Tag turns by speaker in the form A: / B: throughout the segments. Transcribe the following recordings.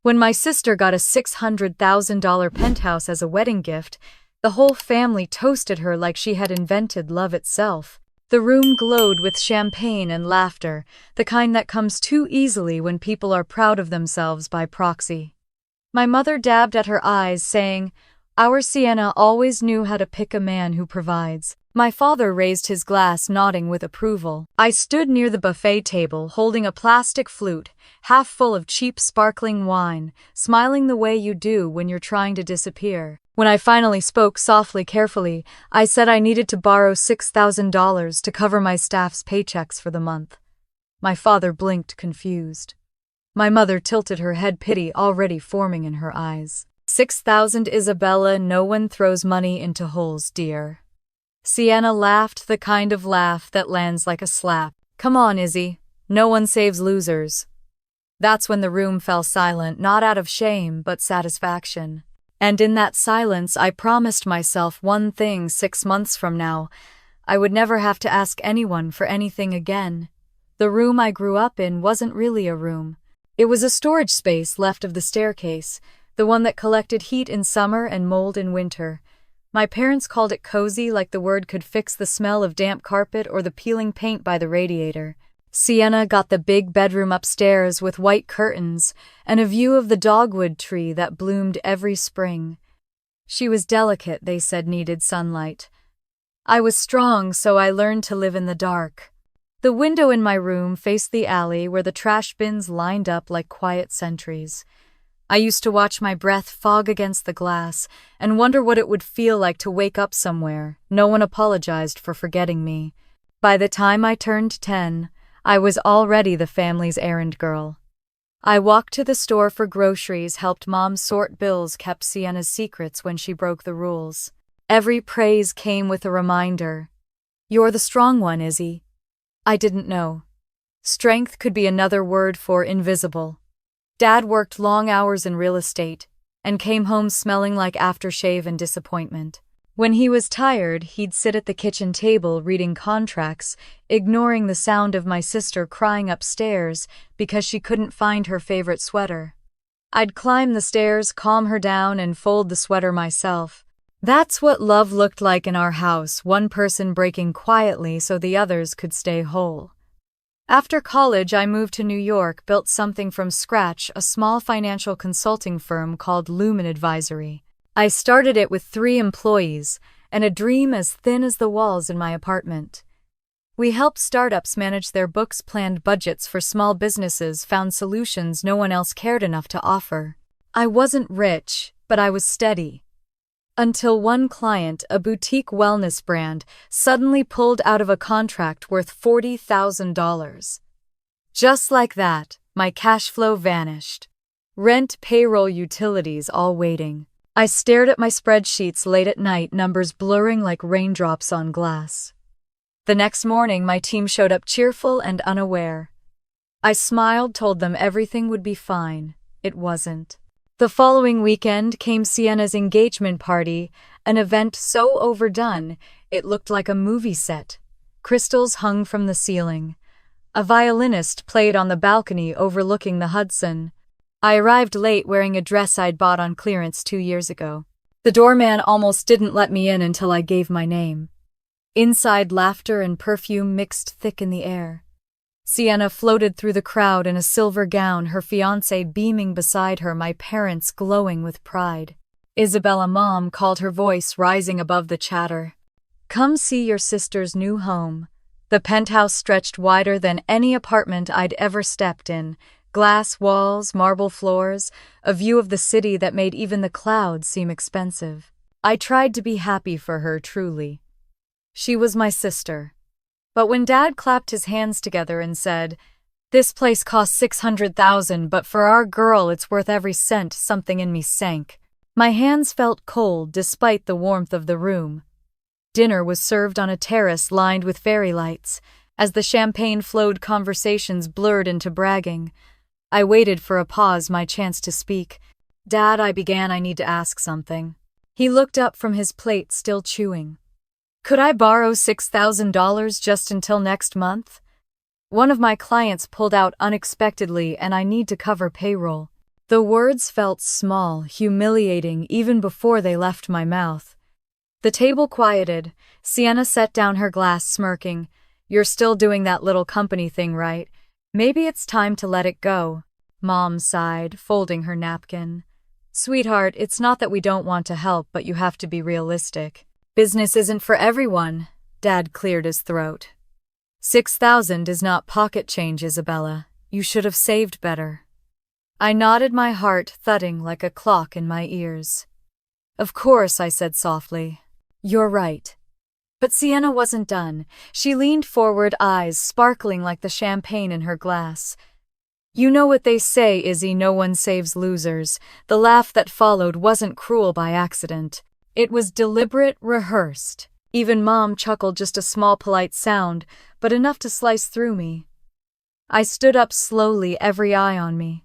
A: When my sister got a $600,000 penthouse as a wedding gift, the whole family toasted her like she had invented love itself. The room glowed with champagne and laughter, the kind that comes too easily when people are proud of themselves by proxy. My mother dabbed at her eyes, saying, "Our Sienna always knew how to pick a man who provides." My father raised his glass, nodding with approval. I stood near the buffet table, holding a plastic flute, half full of cheap sparkling wine, smiling the way you do when you're trying to disappear. When I finally spoke softly, carefully, I said I needed to borrow $6,000 to cover my staff's paychecks for the month. My father blinked, confused. My mother tilted her head, pity already forming in her eyes. 6,000, Isabella, no one throws money into holes, dear. Sienna laughed, the kind of laugh that lands like a slap. Come on, Izzy. No one saves losers. That's when the room fell silent, not out of shame, but satisfaction. And in that silence, I promised myself one thing: 6 months from now, I would never have to ask anyone for anything again. The room I grew up in wasn't really a room. It was a storage space left of the staircase, the one that collected heat in summer and mold in winter. My parents called it cozy, like the word could fix the smell of damp carpet or the peeling paint by the radiator. Sienna got the big bedroom upstairs with white curtains and a view of the dogwood tree that bloomed every spring. She was delicate, they said needed sunlight. I was strong, so I learned to live in the dark. The window in my room faced the alley where the trash bins lined up like quiet sentries. I used to watch my breath fog against the glass and wonder what it would feel like to wake up somewhere. No one apologized for forgetting me. By the time I turned 10, I was already the family's errand girl. I walked to the store for groceries, helped Mom sort bills, kept Sienna's secrets when she broke the rules. Every praise came with a reminder. You're the strong one, Izzy. I didn't know. Strength could be another word for invisible. Dad worked long hours in real estate and came home smelling like aftershave and disappointment. When he was tired, he'd sit at the kitchen table reading contracts, ignoring the sound of my sister crying upstairs because she couldn't find her favorite sweater. I'd climb the stairs, calm her down, and fold the sweater myself. That's what love looked like in our house, one person breaking quietly so the others could stay whole. After college, I moved to New York, built something from scratch, a small financial consulting firm called Lumen Advisory. I started it with 3 employees and a dream as thin as the walls in my apartment. We helped startups manage their books, planned budgets for small businesses, found solutions no one else cared enough to offer. I wasn't rich, but I was steady. Until one client, a boutique wellness brand, suddenly pulled out of a contract worth $40,000. Just like that, my cash flow vanished. Rent, payroll, utilities, all waiting. I stared at my spreadsheets late at night, numbers blurring like raindrops on glass. The next morning, my team showed up cheerful and unaware. I smiled, told them everything would be fine. It wasn't. The following weekend came Sienna's engagement party, an event so overdone it looked like a movie set. Crystals hung from the ceiling. A violinist played on the balcony overlooking the Hudson. I arrived late wearing a dress I'd bought on clearance 2 years ago. The doorman almost didn't let me in until I gave my name. Inside, laughter and perfume mixed thick in the air. Sienna floated through the crowd in a silver gown, her fiancé beaming beside her, my parents glowing with pride. Isabella, Mom, called, her voice rising above the chatter. Come see your sister's new home. The penthouse stretched wider than any apartment I'd ever stepped in. Glass walls, marble floors, a view of the city that made even the clouds seem expensive. I tried to be happy for her, truly. She was my sister. But when Dad clapped his hands together and said, "This place cost $600,000, but for our girl it's worth every cent," something in me sank. My hands felt cold despite the warmth of the room. Dinner was served on a terrace lined with fairy lights. As the champagne flowed, conversations blurred into bragging. I waited for a pause, my chance to speak. "Dad," I began, "I need to ask something." He looked up from his plate, still chewing. "Could I borrow $6,000 just until next month? One of my clients pulled out unexpectedly and I need to cover payroll." The words felt small, humiliating even before they left my mouth. The table quieted. Sienna set down her glass, smirking. "You're still doing that little company thing, right? Maybe it's time to let it go." Mom sighed, folding her napkin. "Sweetheart, it's not that we don't want to help, but you have to be realistic. Business isn't for everyone." Dad cleared his throat. 6,000 is not pocket change, Isabella. You should have saved better." I nodded, my heart thudding like a clock in my ears. "Of course," I said softly. "You're right." But Sienna wasn't done. She leaned forward, eyes sparkling like the champagne in her glass. "You know what they say, Izzy, no one saves losers." The laugh that followed wasn't cruel by accident. It was deliberate, rehearsed. Even Mom chuckled, just a small, polite sound, but enough to slice through me. I stood up slowly, every eye on me.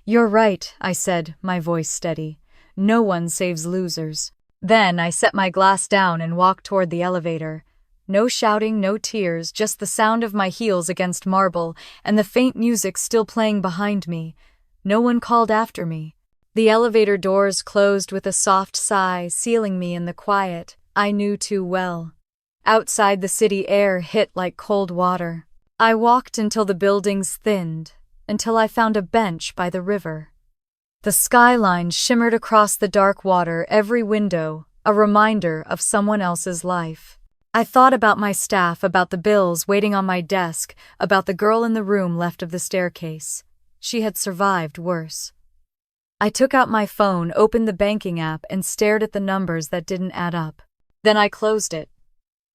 A: "You're right," I said, my voice steady. "No one saves losers." Then I set my glass down and walked toward the elevator. No shouting, no tears, just the sound of my heels against marble and the faint music still playing behind me. No one called after me. The elevator doors closed with a soft sigh, sealing me in the quiet I knew too well. Outside, the city air hit like cold water. I walked until the buildings thinned, until I found a bench by the river. The skyline shimmered across the dark water, every window a reminder of someone else's life. I thought about my staff, about the bills waiting on my desk, about the girl in the room left of the staircase. She had survived worse. I took out my phone, opened the banking app, and stared at the numbers that didn't add up. Then I closed it.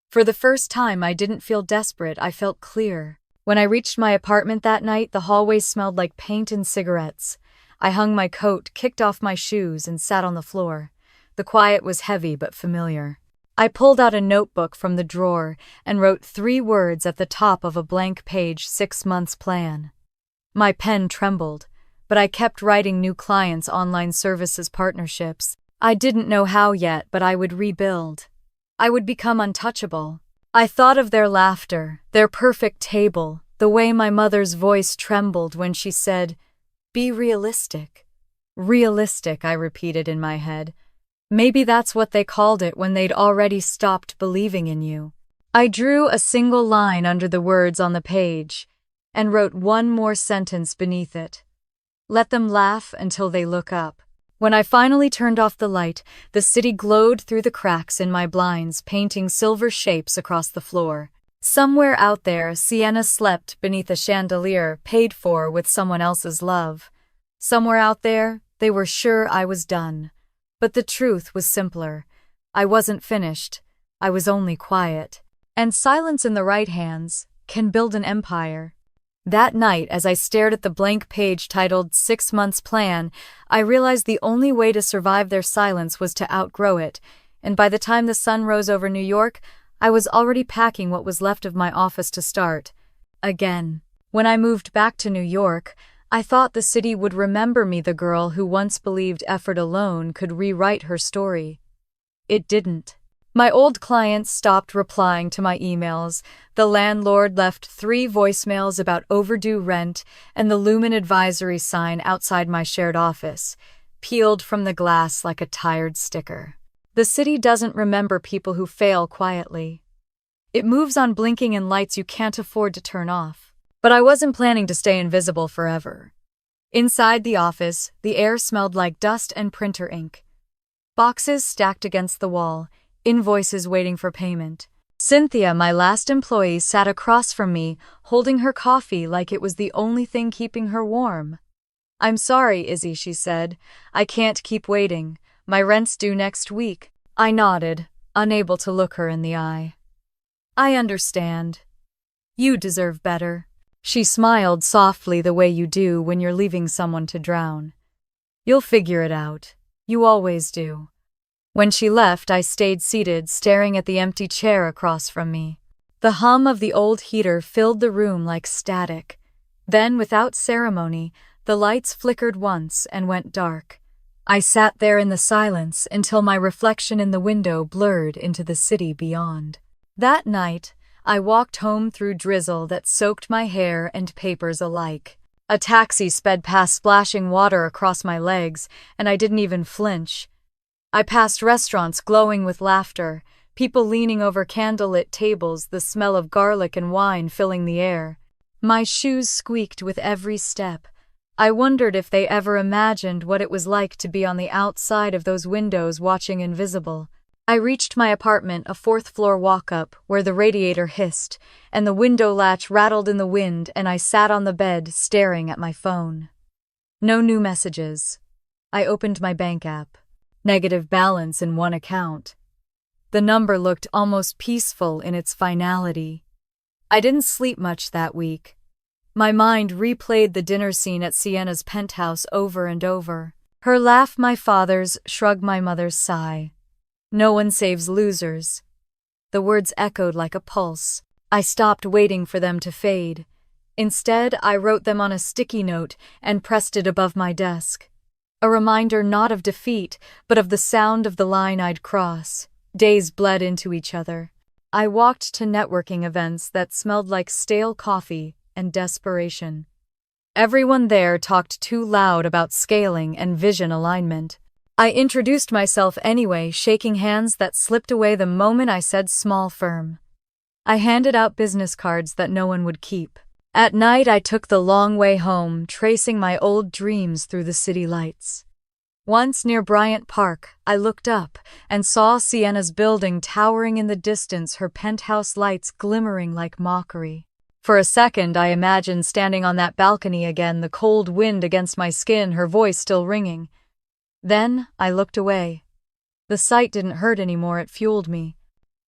A: For the first time, I didn't feel desperate, I felt clear. When I reached my apartment that night, the hallway smelled like paint and cigarettes. I hung my coat, kicked off my shoes, and sat on the floor. The quiet was heavy but familiar. I pulled out a notebook from the drawer and wrote 3 words at the top of a blank page: 6 months plan. My pen trembled, but I kept writing: new clients, online services, partnerships. I didn't know how yet, but I would rebuild. I would become untouchable. I thought of their laughter, their perfect table, the way my mother's voice trembled when she said, "Be realistic." Realistic, I repeated in my head. Maybe that's what they called it when they'd already stopped believing in you. I drew a single line under the words on the page and wrote one more sentence beneath it. "Let them laugh until they look up." When I finally turned off the light, the city glowed through the cracks in my blinds, painting silver shapes across the floor. Somewhere out there, Sienna slept beneath a chandelier paid for with someone else's love. Somewhere out there, they were sure I was done. But the truth was simpler. I wasn't finished. I was only quiet. And silence in the right hands can build an empire. That night, as I stared at the blank page titled 6 months plan, I realized the only way to survive their silence was to outgrow it. And by the time the sun rose over New York, I was already packing what was left of my office to start again. When I moved back to New York, I thought the city would remember me, the girl who once believed effort alone could rewrite her story. It didn't. My old clients stopped replying to my emails. The landlord left 3 voicemails about overdue rent, and the Lumen advisory sign outside my shared office peeled from the glass like a tired sticker. The city doesn't remember people who fail quietly. It moves on, blinking in lights you can't afford to turn off. But I wasn't planning to stay invisible forever. Inside the office, the air smelled like dust and printer ink. Boxes stacked against the wall, invoices waiting for payment. Cynthia, my last employee, sat across from me, holding her coffee like it was the only thing keeping her warm. "I'm sorry, Izzy," she said. "I can't keep waiting. My rent's due next week." I nodded, unable to look her in the eye. "I understand. You deserve better." She smiled softly, the way you do when you're leaving someone to drown. "You'll figure it out. You always do." When she left, I stayed seated, staring at the empty chair across from me. The hum of the old heater filled the room like static. Then, without ceremony, the lights flickered once and went dark. I sat there in the silence until my reflection in the window blurred into the city beyond. That night, I walked home through drizzle that soaked my hair and papers alike. A taxi sped past, splashing water across my legs, and I didn't even flinch. I passed restaurants glowing with laughter, people leaning over candlelit tables, the smell of garlic and wine filling the air. My shoes squeaked with every step. I wondered if they ever imagined what it was like to be on the outside of those windows watching invisible. I reached my apartment, a fourth-floor walk-up, where the radiator hissed, and the window latch rattled in the wind, and I sat on the bed, staring at my phone. No new messages. I opened my bank app. Negative balance in one account. The number looked almost peaceful in its finality. I didn't sleep much that week. My mind replayed the dinner scene at Sienna's penthouse over and over. Her laugh, my father's, shrug, my mother's sigh. No one saves losers. The words echoed like a pulse. I stopped waiting for them to fade. Instead, I wrote them on a sticky note and pressed it above my desk. A reminder not of defeat, but of the sound of the line I'd cross. Days bled into each other. I walked to networking events that smelled like stale coffee and desperation. Everyone there talked too loud about scaling and vision alignment. I introduced myself anyway, shaking hands that slipped away the moment I said small firm. I handed out business cards that no one would keep. At night, I took the long way home, tracing my old dreams through the city lights. Once near Bryant Park, I looked up and saw Sienna's building towering in the distance, her penthouse lights glimmering like mockery. For a second, I imagined standing on that balcony again, the cold wind against my skin, her voice still ringing. Then, I looked away. The sight didn't hurt anymore, it fueled me.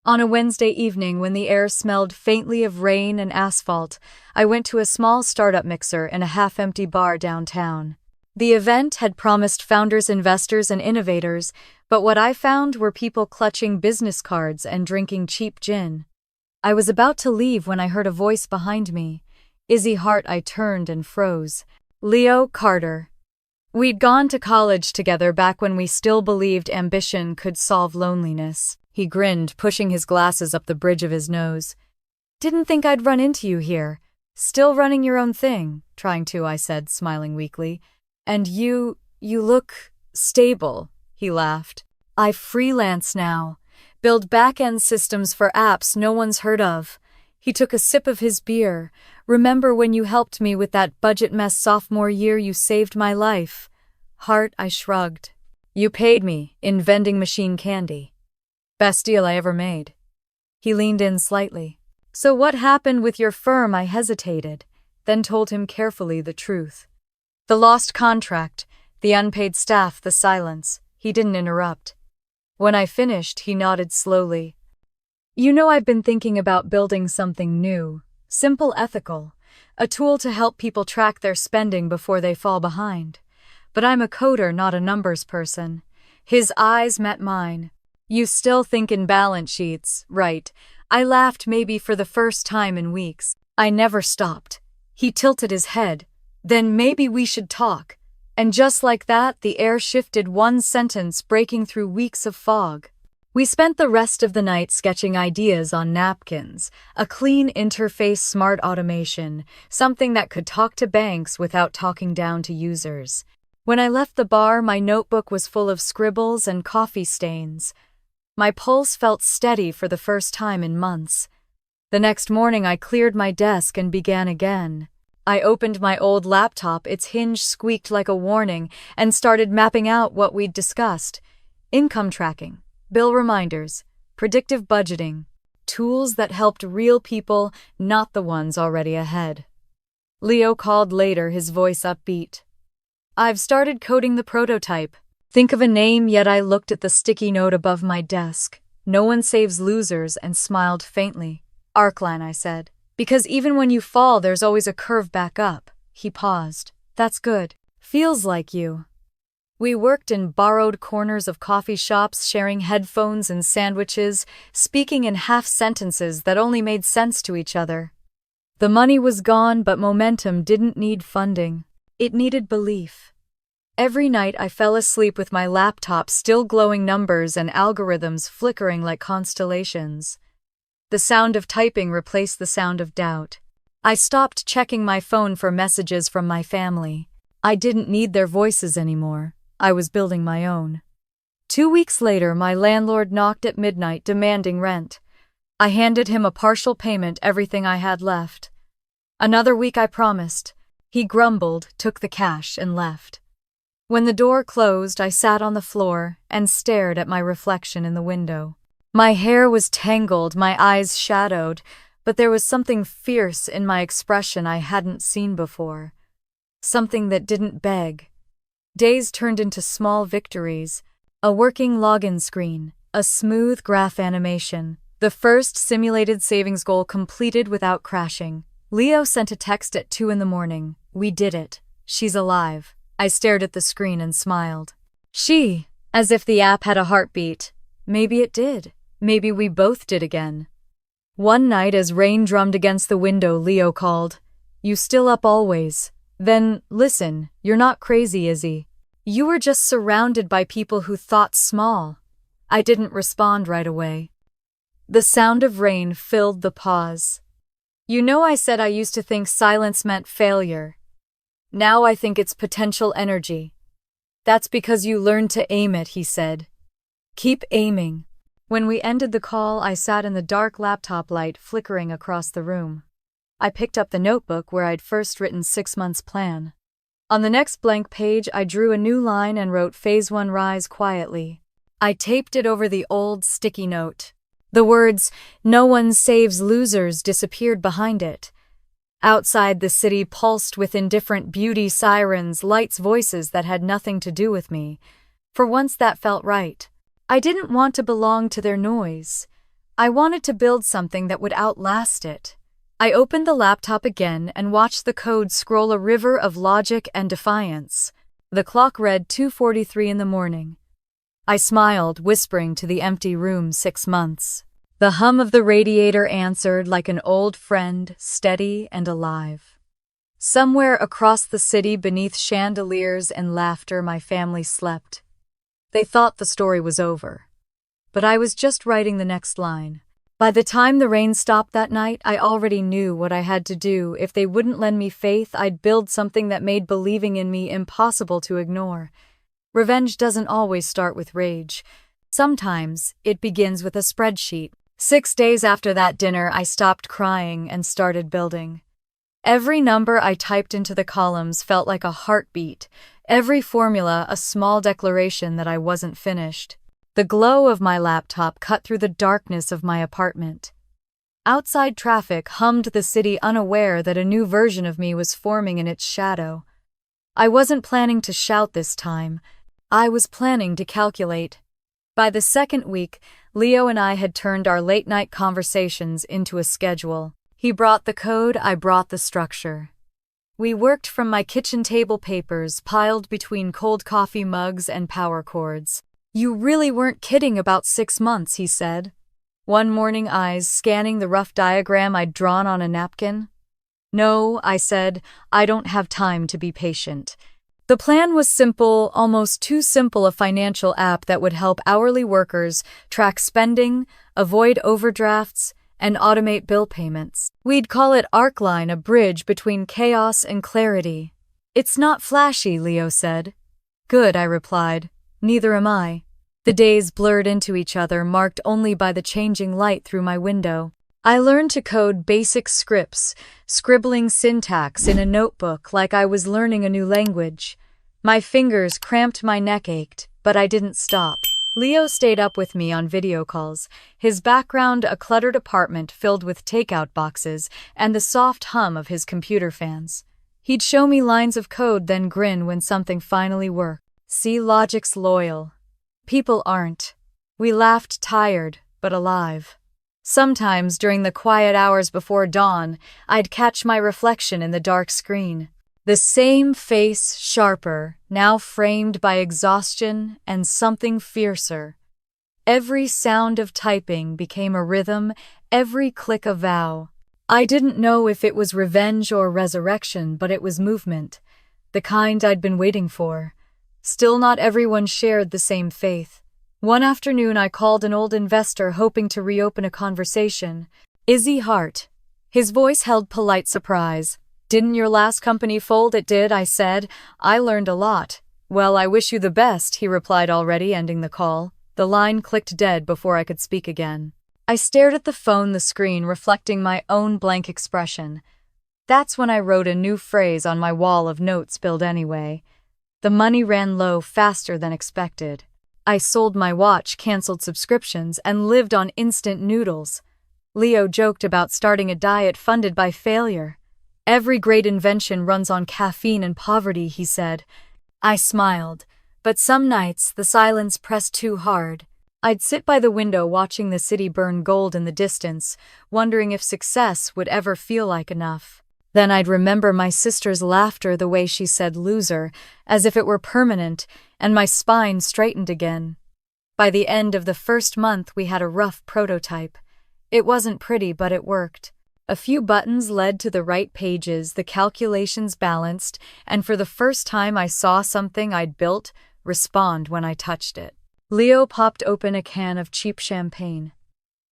A: On a Wednesday evening, when the air smelled faintly of rain and asphalt, I went to a small startup mixer in a half-empty bar downtown. The event had promised founders, investors, and innovators, but what I found were people clutching business cards and drinking cheap gin. I was about to leave when I heard a voice behind me. Izzy Hart. I turned and froze. Leo Carter. We'd gone to college together back when we still believed ambition could solve loneliness. He grinned, pushing his glasses up the bridge of his nose. Didn't think I'd run into you here. Still running your own thing. Trying to, I said, smiling weakly. And you look stable, he laughed. I freelance now. Build back-end systems for apps no one's heard of. He took a sip of his beer. Remember when you helped me with that budget mess sophomore year? You saved my life. Hart, I shrugged. You paid me in vending machine candy. Best deal I ever made. He leaned in slightly. So what happened with your firm? I hesitated, then told him carefully the truth. The lost contract, the unpaid staff, the silence. He didn't interrupt. When I finished, he nodded slowly. You know, I've been thinking about building something new, simple, ethical, a tool to help people track their spending before they fall behind. But I'm a coder, not a numbers person. His eyes met mine. You still think in balance sheets, right? I laughed, maybe for the first time in weeks. I never stopped. He tilted his head. Then maybe we should talk. And just like that, the air shifted, one sentence breaking through weeks of fog. We spent the rest of the night sketching ideas on napkins, a clean interface, smart automation, something that could talk to banks without talking down to users. When I left the bar, my notebook was full of scribbles and coffee stains. My pulse felt steady for the first time in months. The next morning, I cleared my desk and began again. I opened my old laptop, its hinge squeaked like a warning, and started mapping out what we'd discussed. Income tracking, bill reminders, predictive budgeting, tools that helped real people, not the ones already ahead. Leo called later, his voice upbeat. I've started coding the prototype. Think of a name, yet I looked at the sticky note above my desk. No one saves losers, and smiled faintly. Arcline, I said. Because even when you fall, there's always a curve back up. He paused. That's good. Feels like you. We worked in borrowed corners of coffee shops, sharing headphones and sandwiches, speaking in half sentences that only made sense to each other. The money was gone, but momentum didn't need funding. It needed belief. Every night I fell asleep with my laptop still glowing, numbers and algorithms flickering like constellations. The sound of typing replaced the sound of doubt. I stopped checking my phone for messages from my family. I didn't need their voices anymore. I was building my own. 2 weeks later, my landlord knocked at midnight demanding rent. I handed him a partial payment, everything I had left. Another week, I promised. He grumbled, took the cash, and left. When the door closed, I sat on the floor and stared at my reflection in the window. My hair was tangled, my eyes shadowed, but there was something fierce in my expression I hadn't seen before. Something that didn't beg. Days turned into small victories. A working login screen, a smooth graph animation, the first simulated savings goal completed without crashing. Leo sent a text at 2 a.m. We did it. She's alive. I stared at the screen and smiled. She, as if the app had a heartbeat. Maybe it did. Maybe we both did again. One night, as rain drummed against the window, Leo called. You still up always? Then, listen, you're not crazy, Izzy. You were just surrounded by people who thought small. I didn't respond right away. The sound of rain filled the pause. You know, I said I used to think silence meant failure. Now I think it's potential energy. That's because you learned to aim it, he said. Keep aiming. When we ended the call, I sat in the dark, laptop light flickering across the room. I picked up the notebook where I'd first written 6 months' plan. On the next blank page, I drew a new line and wrote Phase 1 Rise quietly. I taped it over the old sticky note. The words, "No one saves losers," disappeared behind it. Outside, the city pulsed with indifferent beauty sirens, lights, voices that had nothing to do with me. For once, that felt right. I didn't want to belong to their noise. I wanted to build something that would outlast it. I opened the laptop again and watched the code scroll, a river of logic and defiance. The clock read 2:43 a.m. I smiled, whispering to the empty room, 6 months. The hum of the radiator answered like an old friend, steady and alive. Somewhere across the city, beneath chandeliers and laughter, my family slept. They thought the story was over. But I was just writing the next line. By the time the rain stopped that night, I already knew what I had to do. If they wouldn't lend me faith, I'd build something that made believing in me impossible to ignore. Revenge doesn't always start with rage. Sometimes it begins with a spreadsheet. 6 days after that dinner, I stopped crying and started building. Every number I typed into the columns felt like a heartbeat. Every formula a small declaration that I wasn't finished. The glow of my laptop cut through the darkness of my apartment. Outside traffic hummed the city, unaware that a new version of me was forming in its shadow. I wasn't planning to shout this time. I was planning to calculate. By the second week, Leo and I had turned our late-night conversations into a schedule. He brought the code, I brought the structure. We worked from my kitchen table, papers piled between cold coffee mugs and power cords. You really weren't kidding about 6 months, he said. One morning, eyes scanning the rough diagram I'd drawn on a napkin. No, I said, I don't have time to be patient. The plan was simple, almost too simple, a financial app that would help hourly workers track spending, avoid overdrafts, and automate bill payments. We'd call it Arcline, a bridge between chaos and clarity. It's not flashy, Leo said. Good, I replied. Neither am I. The days blurred into each other, marked only by the changing light through my window. I learned to code basic scripts, scribbling syntax in a notebook like I was learning a new language. My fingers cramped, my neck ached, but I didn't stop. Leo stayed up with me on video calls, his background a cluttered apartment filled with takeout boxes and the soft hum of his computer fans. He'd show me lines of code, then grin when something finally worked. See, logic's loyal. People aren't. We laughed, tired, but alive. Sometimes, during the quiet hours before dawn, I'd catch my reflection in the dark screen. The same face, sharper, now framed by exhaustion and something fiercer. Every sound of typing became a rhythm, every click a vow. I didn't know if it was revenge or resurrection, but it was movement, the kind I'd been waiting for. Still, not everyone shared the same faith. One afternoon, I called an old investor hoping to reopen a conversation. Izzy Hart. His voice held polite surprise. "Didn't your last company fold?" "It did," I said. "I learned a lot." "Well, I wish you the best," he replied, already ending the call. The line clicked dead before I could speak again. I stared at the phone, the screen reflecting my own blank expression. That's when I wrote a new phrase on my wall of notes spilled anyway. The money ran low faster than expected. I sold my watch, canceled subscriptions, and lived on instant noodles. Leo joked about starting a diet funded by failure. "Every great invention runs on caffeine and poverty," he said. I smiled, but some nights the silence pressed too hard. I'd sit by the window watching the city burn gold in the distance, wondering if success would ever feel like enough. Then I'd remember my sister's laughter, the way she said "loser," as if it were permanent, and my spine straightened again. By the end of the first month, we had a rough prototype. It wasn't pretty, but it worked. A few buttons led to the right pages, the calculations balanced, and for the first time I saw something I'd built respond when I touched it. Leo popped open a can of cheap champagne.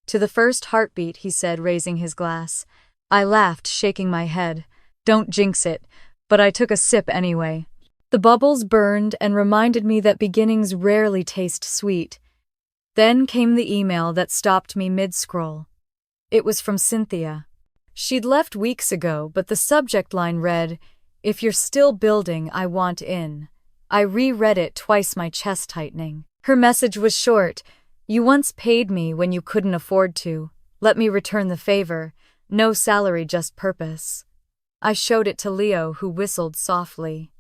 A: "To the first heartbeat," he said, raising his glass. I laughed, shaking my head. "Don't jinx it," but I took a sip anyway. The bubbles burned and reminded me that beginnings rarely taste sweet. Then came the email that stopped me mid-scroll. It was from Cynthia. She'd left weeks ago, but the subject line read, "If you're still building, I want in." I reread it twice, my chest tightening. Her message was short. "You once paid me when you couldn't afford to. Let me return the favor. No salary, just purpose." I showed it to Leo, who whistled softly.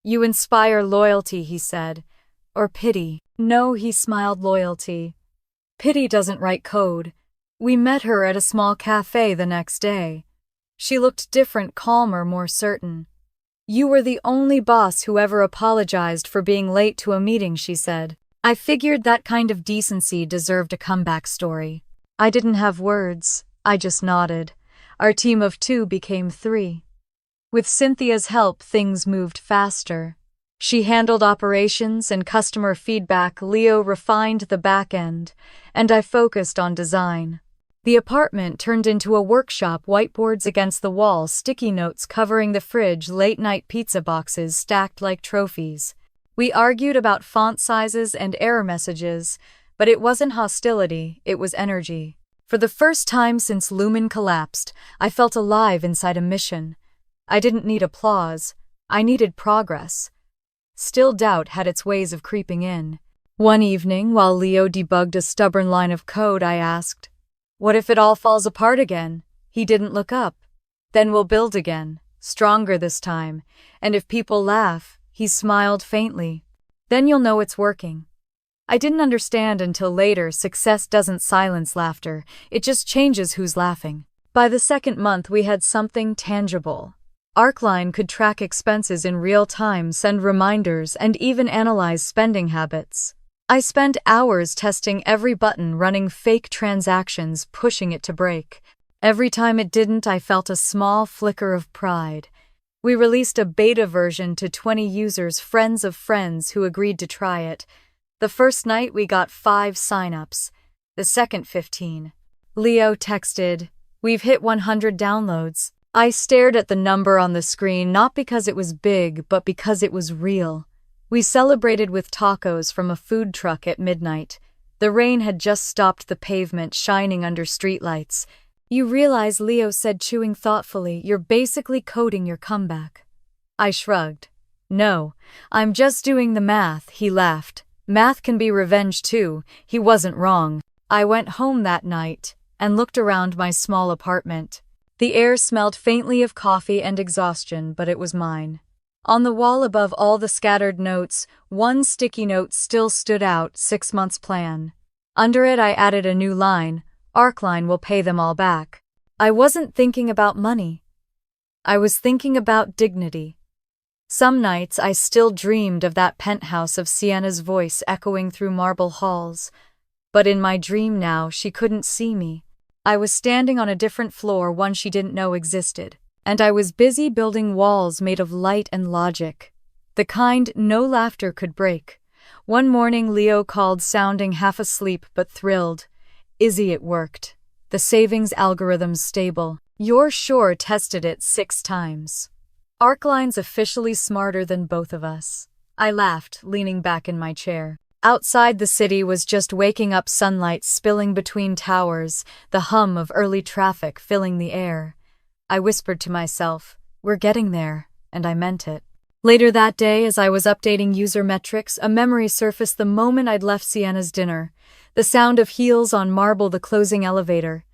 A: "You inspire loyalty," he said. "Or pity." "No," he smiled, "loyalty. Pity doesn't write code." We met her at a small cafe the next day. She looked different, calmer, more certain. "You were the only boss who ever apologized for being late to a meeting," she said. I figured that kind of decency deserved a comeback story. I didn't have words. I just nodded. Our team of 2 became 3. With Cynthia's help, things moved faster. She handled operations and customer feedback, Leo refined the back end, and I focused on design. The apartment turned into a workshop, whiteboards against the wall, sticky notes covering the fridge, late-night pizza boxes stacked like trophies. We argued about font sizes and error messages, but it wasn't hostility, it was energy. For the first time since Lumen collapsed, I felt alive inside a mission. I didn't need applause. I needed progress. Still, doubt had its ways of creeping in. One evening, while Leo debugged a stubborn line of code, I asked, "What if it all falls apart again?" He didn't look up. "Then we'll build again, stronger this time. And if people laugh," he smiled faintly, "then you'll know it's working." I didn't understand until later. Success doesn't silence laughter, it just changes who's laughing. By the second month, we had something tangible. Arcline could track expenses in real time, send reminders, and even analyze spending habits. I spent hours testing every button, running fake transactions, pushing it to break. Every time it didn't, I felt a small flicker of pride. We released a beta version to 20 users, friends of friends who agreed to try it. The first night we got 5 signups, the second 15. Leo texted, "We've hit 100 downloads." I stared at the number on the screen, not because it was big, but because it was real. We celebrated with tacos from a food truck at midnight. The rain had just stopped, the pavement shining under streetlights. "You realize," Leo said, chewing thoughtfully, "you're basically coding your comeback." I shrugged. "No, I'm just doing the math," he laughed. "Math can be revenge too." He wasn't wrong. I went home that night and looked around my small apartment. The air smelled faintly of coffee and exhaustion, but it was mine. On the wall above all the scattered notes, one sticky note still stood out, 6 months plan. Under it I added a new line, "Arcline will pay them all back." I wasn't thinking about money. I was thinking about dignity. Some nights I still dreamed of that penthouse, of Sienna's voice echoing through marble halls. But in my dream now, she couldn't see me. I was standing on a different floor, one she didn't know existed. And I was busy building walls made of light and logic. The kind no laughter could break. One morning Leo called, sounding half asleep but thrilled. "Izzy, it worked. The savings algorithm's stable. You're sure tested it 6 times. Arcline's officially smarter than both of us. I laughed, leaning back in my chair. Outside the city was just waking up sunlight spilling between towers, the hum of early traffic filling the air. I whispered to myself, "We're getting there," and I meant it. Later that day, as I was updating user metrics, a memory surfaced the moment I'd left Sienna's dinner. The sound of heels on marble, the closing elevator.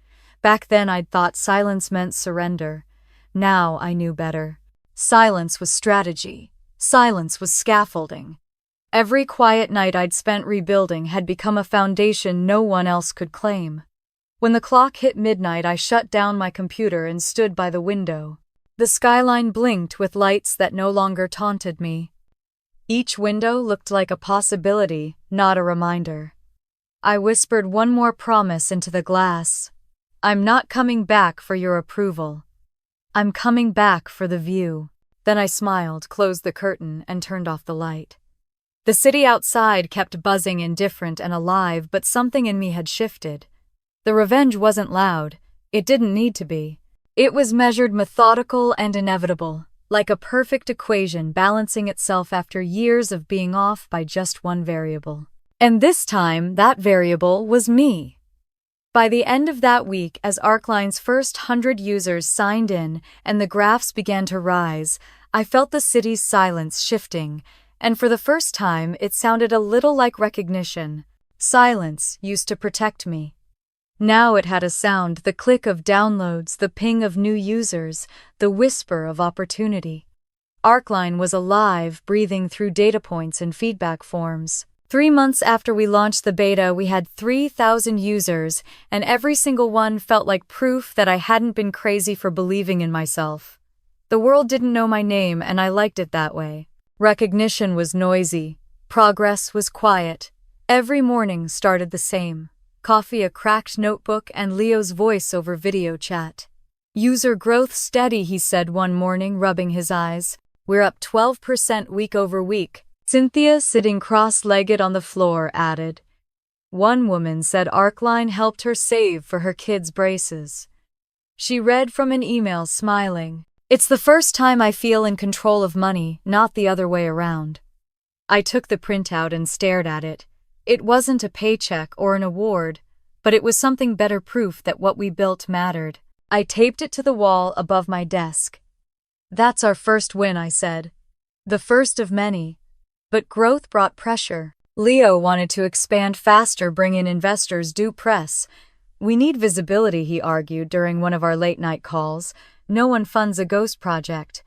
A: Back then I'd thought silence meant surrender. Now I knew better. Silence was strategy. Silence was scaffolding. Every quiet night I'd spent rebuilding had become a foundation no one else could claim. When the clock hit midnight, I shut down my computer and stood by the window. The skyline blinked with lights that no longer taunted me. Each window looked like a possibility, not a reminder. I whispered one more promise into the glass. I'm not coming back for your approval. I'm coming back for the view. Then I smiled, closed the curtain, and turned off the light. The city outside kept buzzing, indifferent and alive, but something in me had shifted. The revenge wasn't loud. It didn't need to be. It was measured, methodical, and inevitable, like a perfect equation balancing itself after years of being off by just one variable. And this time, that variable was me. By the end of that week, as Arcline's first 100 users signed in and the graphs began to rise, I felt the city's silence shifting, and for the first time, it sounded a little like recognition. Silence used to protect me. Now it had a sound, the click of downloads, the ping of new users, the whisper of opportunity. Arcline was alive, breathing through data points and feedback forms. 3 months after we launched the beta, we had 3,000 users, and every single one felt like proof that I hadn't been crazy for believing in myself. The world didn't know my name, and I liked it that way. Recognition was noisy. Progress was quiet. Every morning started the same. Coffee, a cracked notebook, and Leo's voice over video chat. User growth steady, he said one morning, rubbing his eyes. We're up 12% week over week. Cynthia, sitting cross-legged on the floor, added. One woman said Arcline helped her save for her kids' braces. She read from an email, smiling. It's the first time I feel in control of money, not the other way around. I took the printout and stared at it. It wasn't a paycheck or an award, but it was something better, proof that what we built mattered. I taped it to the wall above my desk. That's our first win, I said. The first of many. But growth brought pressure. Leo wanted to expand faster, bring in investors, do press. We need visibility, he argued during one of our late-night calls. No one funds a ghost project.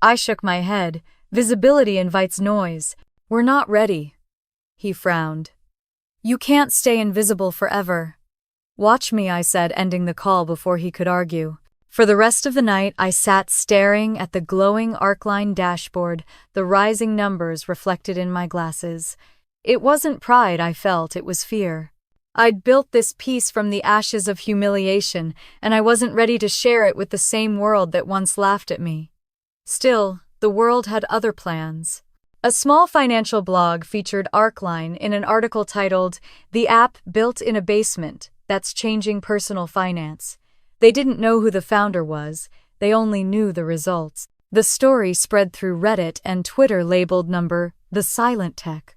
A: I shook my head. Visibility invites noise. We're not ready. He frowned. You can't stay invisible forever. Watch me, I said, ending the call before he could argue. For the rest of the night, I sat staring at the glowing Arcline dashboard, the rising numbers reflected in my glasses. It wasn't pride I felt, it was fear. I'd built this piece from the ashes of humiliation, and I wasn't ready to share it with the same world that once laughed at me. Still, the world had other plans. A small financial blog featured Arcline in an article titled, "The App Built in a Basement That's Changing Personal Finance." They didn't know who the founder was, they only knew the results. The story spread through Reddit and Twitter, labeled number, "The Silent Tech."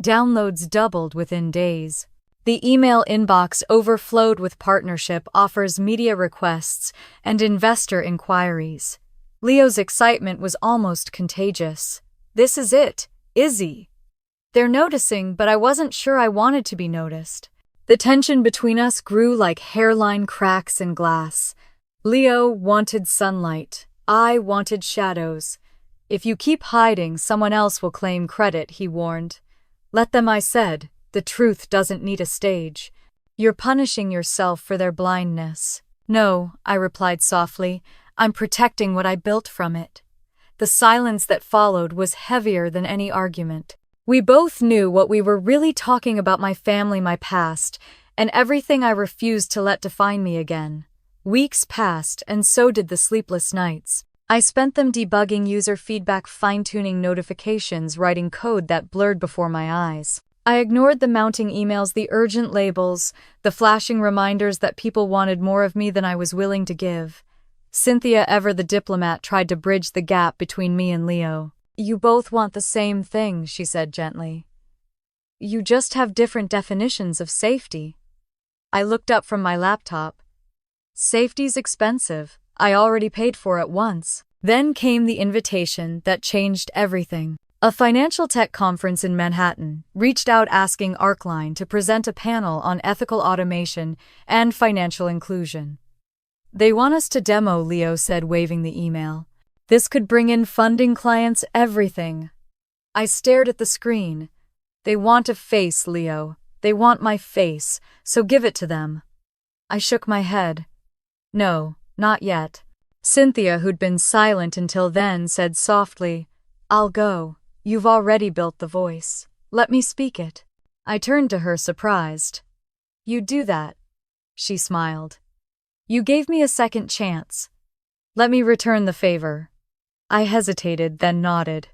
A: Downloads doubled within days. The email inbox overflowed with partnership offers, media requests, and investor inquiries. Leo's excitement was almost contagious. This is it, Izzy. They're noticing, but I wasn't sure I wanted to be noticed. The tension between us grew like hairline cracks in glass. Leo wanted sunlight. I wanted shadows. If you keep hiding, someone else will claim credit, he warned. Let them, I said. The truth doesn't need a stage. You're punishing yourself for their blindness. No, I replied softly. I'm protecting what I built from it. The silence that followed was heavier than any argument. We both knew what we were really talking about: my family, my past, and everything I refused to let define me again. Weeks passed, and so did the sleepless nights. I spent them debugging user feedback, fine-tuning notifications, writing code that blurred before my eyes. I ignored the mounting emails, the urgent labels, the flashing reminders that people wanted more of me than I was willing to give. Cynthia, ever the diplomat, tried to bridge the gap between me and Leo. You both want the same thing, she said gently. You just have different definitions of safety. I looked up from my laptop. Safety's expensive. I already paid for it once. Then came the invitation that changed everything. A financial tech conference in Manhattan reached out asking Arcline to present a panel on ethical automation and financial inclusion. They want us to demo, Leo said, waving the email. This could bring in funding, clients, everything. I stared at the screen. They want a face, Leo. They want my face, so give it to them. I shook my head. No, not yet. Cynthia, who'd been silent until then, said softly, I'll go. You've already built the voice. Let me speak it. I turned to her, surprised. You'd do that? She smiled. You gave me a second chance. Let me return the favor. I hesitated, then nodded.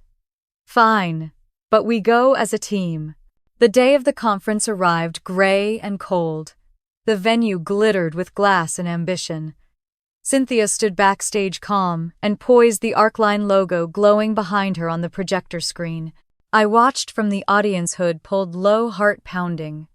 A: Fine, but we go as a team. The day of the conference arrived, gray and cold. The venue glittered with glass and ambition. Cynthia stood backstage calm and poised, the Arcline logo glowing behind her on the projector screen. I watched from the audience, hood pulled low, heart pounding.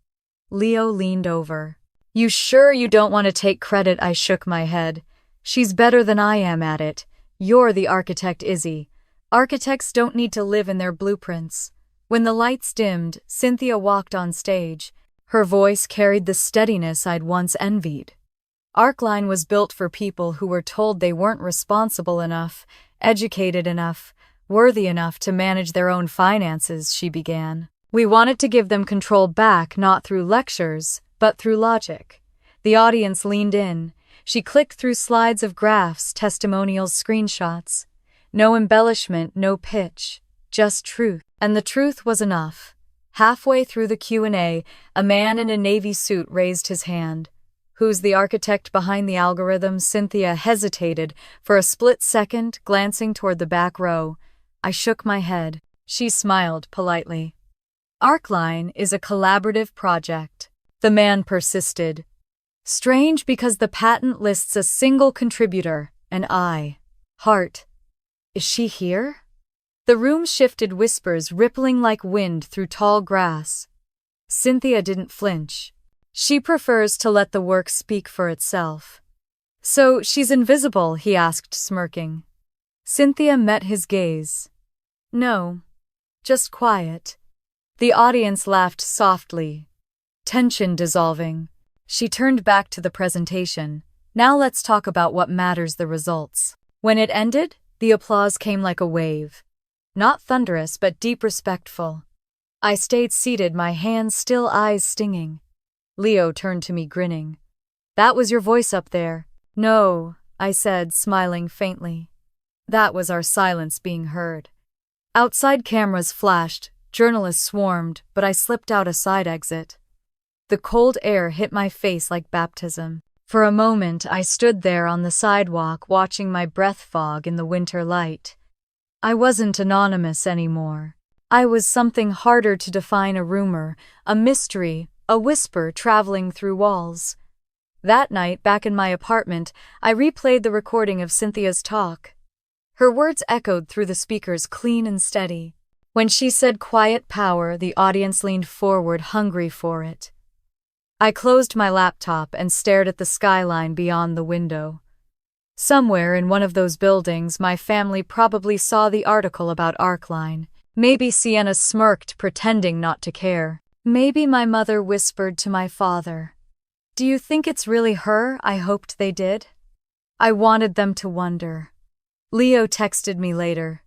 A: Leo leaned over. You sure you don't want to take credit? I shook my head. She's better than I am at it. You're the architect, Izzy. Architects don't need to live in their blueprints. When the lights dimmed, Cynthia walked on stage. Her voice carried the steadiness I'd once envied. Arcline was built for people who were told they weren't responsible enough, educated enough, worthy enough to manage their own finances, she began. We wanted to give them control back, not through lectures, but through logic. The audience leaned in. She clicked through slides of graphs, testimonials, screenshots. No embellishment, no pitch, just truth. And the truth was enough. Halfway through the Q&A, a man in a navy suit raised his hand. Who's the architect behind the algorithm? Cynthia hesitated for a split second, glancing toward the back row. I shook my head. She smiled politely. Arcline is a collaborative project. The man persisted. Strange, because the patent lists a single contributor, an I. Heart. Is she here? The room shifted, whispers rippling like wind through tall grass. Cynthia didn't flinch. She prefers to let the work speak for itself. So she's invisible? He asked, smirking. Cynthia met his gaze. No, just quiet. The audience laughed softly. Tension dissolving. She turned back to the presentation. Now let's talk about what matters, the results. When it ended, the applause came like a wave. Not thunderous, but deep, respectful. I stayed seated, my hands still, eyes stinging. Leo turned to me, grinning. That was your voice up there. No, I said, smiling faintly. That was our silence being heard. Outside, cameras flashed, journalists swarmed, but I slipped out a side exit. The cold air hit my face like baptism. For a moment, I stood there on the sidewalk, watching my breath fog in the winter light. I wasn't anonymous anymore. I was something harder to define, a rumor, a mystery, a whisper traveling through walls. That night, back in my apartment, I replayed the recording of Cynthia's talk. Her words echoed through the speakers, clean and steady. When she said quiet power, the audience leaned forward, hungry for it. I closed my laptop and stared at the skyline beyond the window. Somewhere in one of those buildings, my family probably saw the article about Arcline. Maybe Sienna smirked, pretending not to care. Maybe my mother whispered to my father. Do you think it's really her? I hoped they did. I wanted them to wonder. Leo texted me later.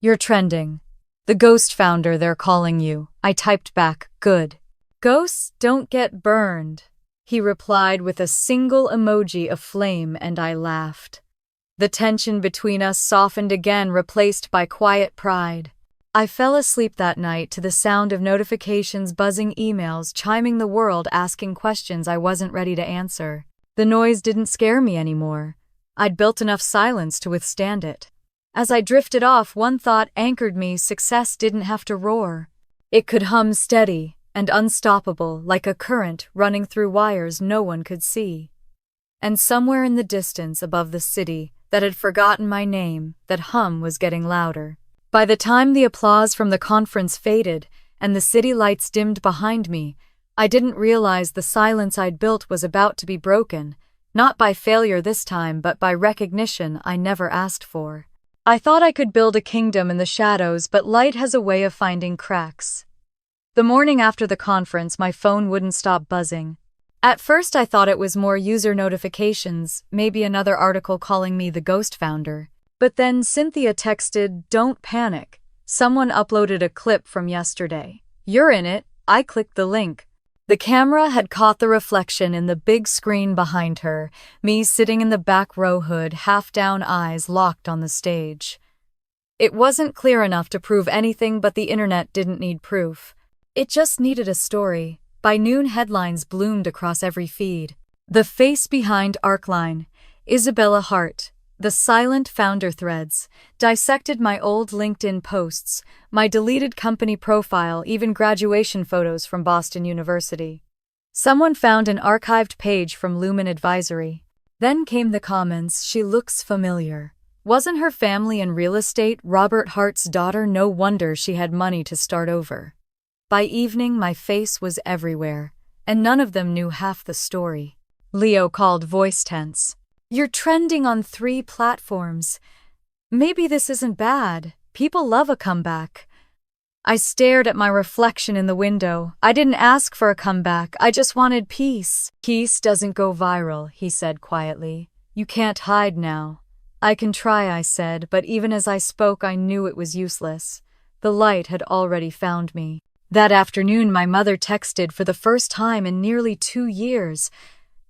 A: You're trending. The ghost founder, they're calling you. I typed back, good. Ghosts don't get burned, he replied with a single emoji of flame, and I laughed. The tension between us softened again, replaced by quiet pride. I fell asleep that night to the sound of notifications, buzzing emails, chiming the world, asking questions I wasn't ready to answer. The noise didn't scare me anymore. I'd built enough silence to withstand it. As I drifted off, one thought anchored me: success didn't have to roar. It could hum steady and unstoppable, like a current running through wires no one could see. And somewhere in the distance above the city, that had forgotten my name, that hum was getting louder. By the time the applause from the conference faded and the city lights dimmed behind me, I didn't realize the silence I'd built was about to be broken, not by failure this time, but by recognition I never asked for. I thought I could build a kingdom in the shadows, but light has a way of finding cracks. The morning after the conference, my phone wouldn't stop buzzing. At first I thought it was more user notifications, maybe another article calling me the ghost founder. But then Cynthia texted, "Don't panic. Someone uploaded a clip from yesterday. You're in it." I clicked the link. The camera had caught the reflection in the big screen behind her, me sitting in the back row, hood half down, eyes locked on the stage. It wasn't clear enough to prove anything, but the internet didn't need proof. It just needed a story. By noon, headlines bloomed across every feed. The face behind Arcline, Isabella Hart, the silent founder threads, dissected my old LinkedIn posts, my deleted company profile, even graduation photos from Boston University. Someone found an archived page from Lumen Advisory. Then came the comments, "She looks familiar. Wasn't her family in real estate? Robert Hart's daughter? No wonder she had money to start over." By evening, my face was everywhere, and none of them knew half the story. Leo called, voice tense. "You're trending on 3 platforms. Maybe this isn't bad. People love a comeback." I stared at my reflection in the window. I didn't ask for a comeback. I just wanted peace. "Peace doesn't go viral," he said quietly. "You can't hide now." "I can try," I said, but even as I spoke, I knew it was useless. The light had already found me. That afternoon, my mother texted for the first time in nearly 2 years.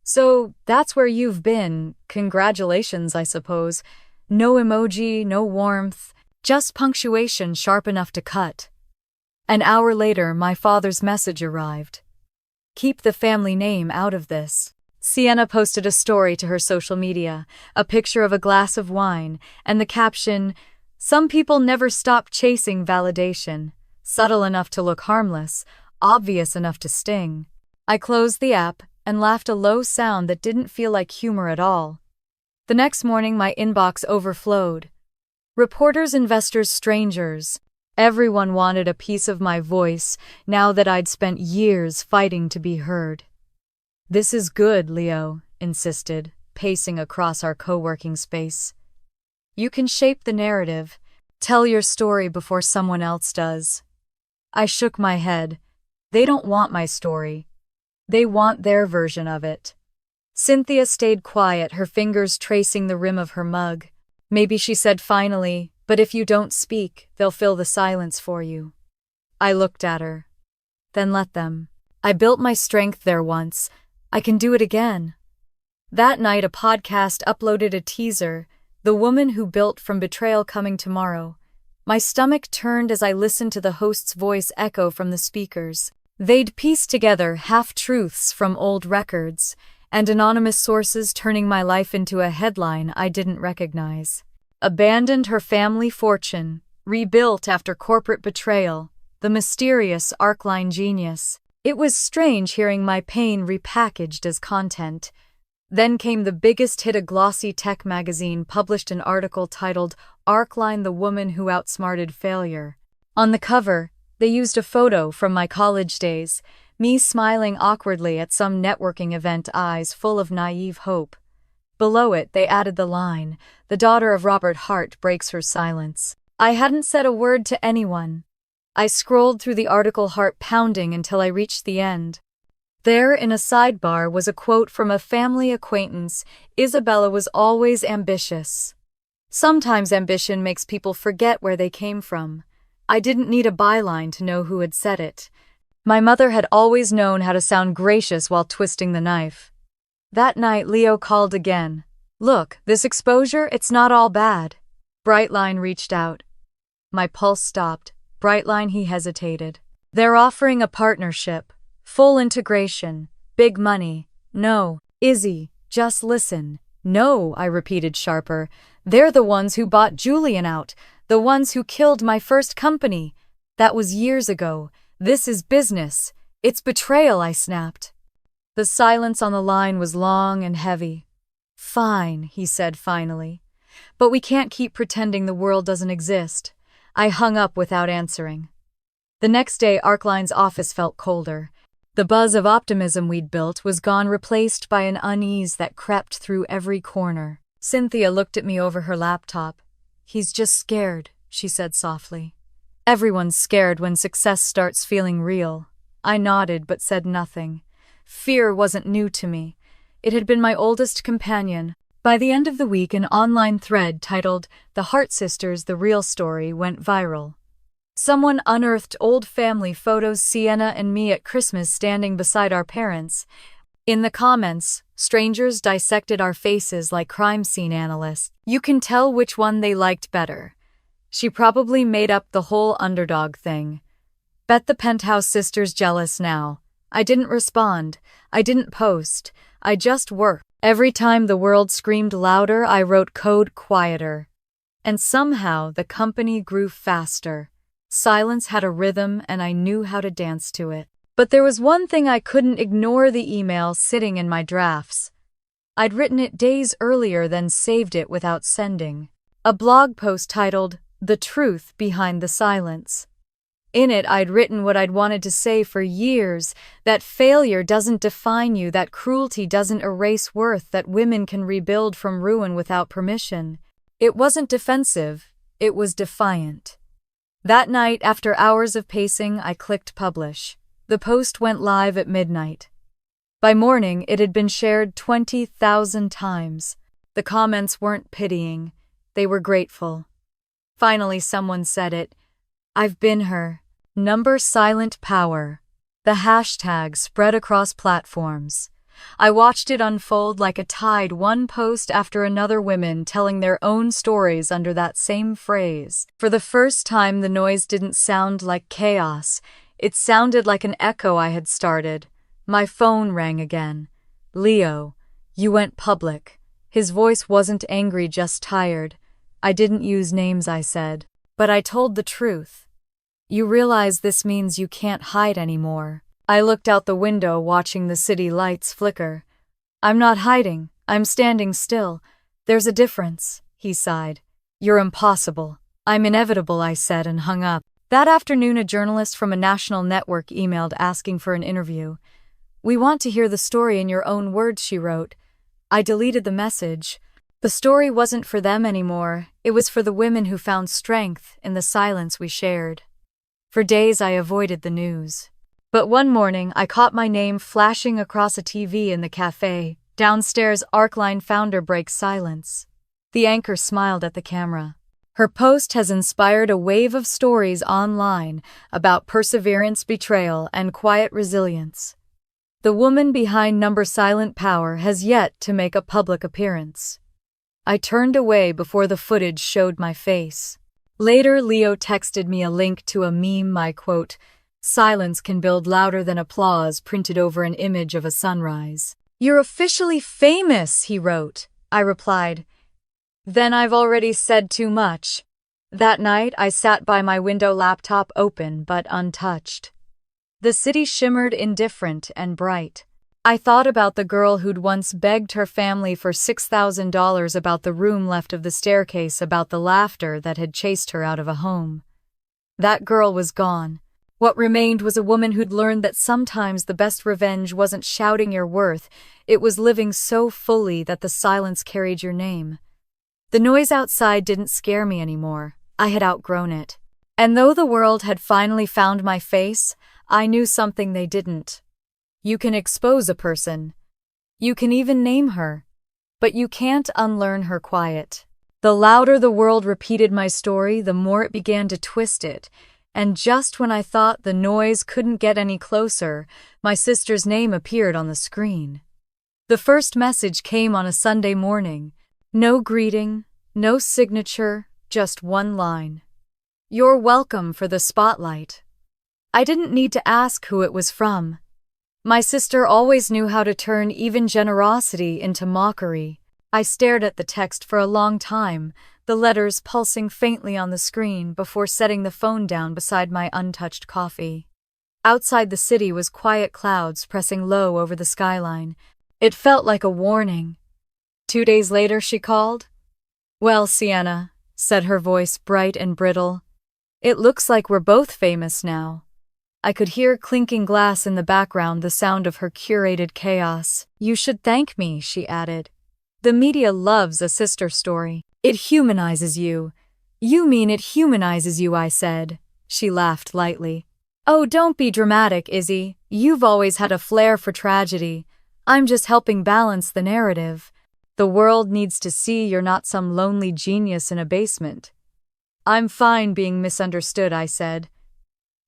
A: "So, that's where you've been. Congratulations, I suppose." No emoji, no warmth, just punctuation sharp enough to cut. An hour later, my father's message arrived. "Keep the family name out of this." Sienna posted a story to her social media, a picture of a glass of wine, and the caption, "Some people never stop chasing validation." Subtle enough to look harmless, obvious enough to sting. I closed the app and laughed, a low sound that didn't feel like humor at all. The next morning, my inbox overflowed. Reporters, investors, strangers. Everyone wanted a piece of my voice now that I'd spent years fighting to be heard. "This is good," Leo insisted, pacing across our co-working space. "You can shape the narrative. Tell your story before someone else does." I shook my head. They don't want my story. They want their version of it. Cynthia stayed quiet, her fingers tracing the rim of her mug. "Maybe," she said finally, "but if you don't speak, they'll fill the silence for you." I looked at her. "Then let them. I built my strength there once. I can do it again." That night, a podcast uploaded a teaser, "The Woman Who Built From Betrayal, coming tomorrow." My stomach turned as I listened to the host's voice echo from the speakers. They'd pieced together half-truths from old records, and anonymous sources turning my life into a headline I didn't recognize. "Abandoned her family fortune, rebuilt after corporate betrayal, the mysterious Arcline genius." It was strange hearing my pain repackaged as content. Then came the biggest hit. A glossy tech magazine published an article titled "Arcline, the Woman Who Outsmarted Failure." On the cover, they used a photo from my college days, me smiling awkwardly at some networking event, eyes full of naive hope. Below it, they added the line, "The daughter of Robert Hart breaks her silence." I hadn't said a word to anyone. I scrolled through the article, heart pounding, until I reached the end. There, in a sidebar, was a quote from a family acquaintance. "Isabella was always ambitious." Sometimes ambition makes people forget where they came from. I didn't need a byline to know who had said it. My mother had always known how to sound gracious while twisting the knife. That night, Leo called again. "Look, this exposure, it's not all bad." Brightline reached out. My pulse stopped. Brightline, he hesitated. "They're offering a partnership. Full integration. Big money." "No, Izzy, just listen." "No," I repeated sharper. "They're the ones who bought Julian out. The ones who killed my first company. That was years ago. This is business. It's betrayal," I snapped. The silence on the line was long and heavy. "Fine," he said finally. But we can't keep pretending the world doesn't exist. I hung up without answering. The next day, Arcline's office felt colder. The buzz of optimism we'd built was gone, replaced by an unease that crept through every corner. Cynthia looked at me over her laptop. "He's just scared," she said softly. "Everyone's scared when success starts feeling real." I nodded but said nothing. Fear wasn't new to me. It had been my oldest companion. By the end of the week, an online thread titled "The Hart Sisters, The Real Story" went viral. Someone unearthed old family photos, Sienna and me at Christmas standing beside our parents. In the comments, strangers dissected our faces like crime scene analysts. "You can tell which one they liked better. She probably made up the whole underdog thing. Bet the Penthouse sisters jealous now." I didn't respond. I didn't post. I just worked. Every time the world screamed louder, I wrote code quieter. And somehow the company grew faster. Silence had a rhythm, and I knew how to dance to it. But there was one thing I couldn't ignore: the email sitting in my drafts. I'd written it days earlier, then saved it without sending. A blog post titled "The Truth Behind the Silence." In it, I'd written what I'd wanted to say for years: that failure doesn't define you, that cruelty doesn't erase worth, that women can rebuild from ruin without permission. It wasn't defensive, it was defiant. That night, after hours of pacing, I clicked publish. The post went live at midnight. By morning, it had been shared 20,000 times. The comments weren't pitying, they were grateful. Finally, someone said it. "I've been her." Silent power. The hashtag spread across platforms. I watched it unfold like a tide, one post after another, women telling their own stories under that same phrase. For the first time, the noise didn't sound like chaos. It sounded like an echo I had started. My phone rang again. "Leo, you went public." His voice wasn't angry, just tired. "I didn't use names," I said. "But I told the truth. You realize this means you can't hide anymore." I looked out the window, watching the city lights flicker. "I'm not hiding, I'm standing still. There's a difference," he sighed. "You're impossible." "I'm inevitable," I said and hung up. That afternoon, a journalist from a national network emailed asking for an interview. "We want to hear the story in your own words," she wrote. I deleted the message. The story wasn't for them anymore. It was for the women who found strength in the silence we shared. For days, I avoided the news. But one morning, I caught my name flashing across a TV in the cafe. Downstairs, Arcline founder breaks silence. The anchor smiled at the camera. Her post has inspired a wave of stories online about perseverance, betrayal, and quiet resilience. The woman behind Silent Power has yet to make a public appearance. I turned away before the footage showed my face. Later, Leo texted me a link to a meme, my quote, "Silence can build louder than applause," printed over an image of a sunrise. "You're officially famous," he wrote. I replied, "Then I've already said too much." That night, I sat by my window, laptop open but untouched. The city shimmered indifferent and bright. I thought about the girl who'd once begged her family for $6,000, about the room left of the staircase, about the laughter that had chased her out of a home. That girl was gone. What remained was a woman who'd learned that sometimes the best revenge wasn't shouting your worth, it was living so fully that the silence carried your name. The noise outside didn't scare me anymore. I had outgrown it. And though the world had finally found my face, I knew something they didn't. You can expose a person. You can even name her. But you can't unlearn her quiet. The louder the world repeated my story, the more it began to twist it. And just when I thought the noise couldn't get any closer, my sister's name appeared on the screen. The first message came on a Sunday morning. No greeting, no signature, just one line. "You're welcome for the spotlight." I didn't need to ask who it was from. My sister always knew how to turn even generosity into mockery. I stared at the text for a long time, the letters pulsing faintly on the screen, before setting the phone down beside my untouched coffee. Outside, the city was quiet, clouds pressing low over the skyline. It felt like a warning. 2 days later, she called. "Well, Sienna," said her voice bright and brittle, "it looks like we're both famous now." I could hear clinking glass in the background, the sound of her curated chaos. "You should thank me," she added. "The media loves a sister story. It humanizes you." "You mean it humanizes you," I said. She laughed lightly. "Oh, don't be dramatic, Izzy. You've always had a flair for tragedy. I'm just helping balance the narrative. The world needs to see you're not some lonely genius in a basement." "I'm fine being misunderstood," I said.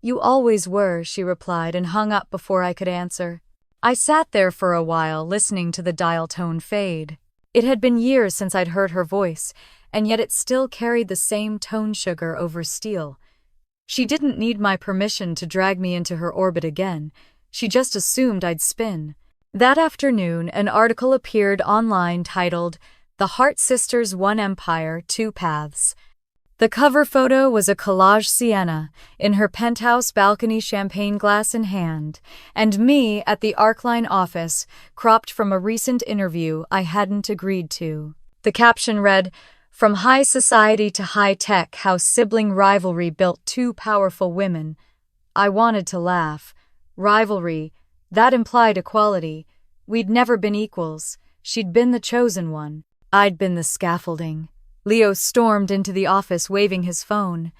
A: "You always were," she replied and hung up before I could answer. I sat there for a while, listening to the dial tone fade. It had been years since I'd heard her voice, and yet it still carried the same tone, sugar over steel. She didn't need my permission to drag me into her orbit again. She just assumed I'd spin. That afternoon, an article appeared online titled, "The Hart Sisters: One Empire, Two Paths." The cover photo was a collage Sienna, in her penthouse balcony, champagne glass in hand, and me at the Arcline office, cropped from a recent interview I hadn't agreed to. The caption read, "From high society to high tech, how sibling rivalry built two powerful women." I wanted to laugh. Rivalry, that implied equality. We'd never been equals. She'd been the chosen one. I'd been the scaffolding. Leo stormed into the office waving his phone.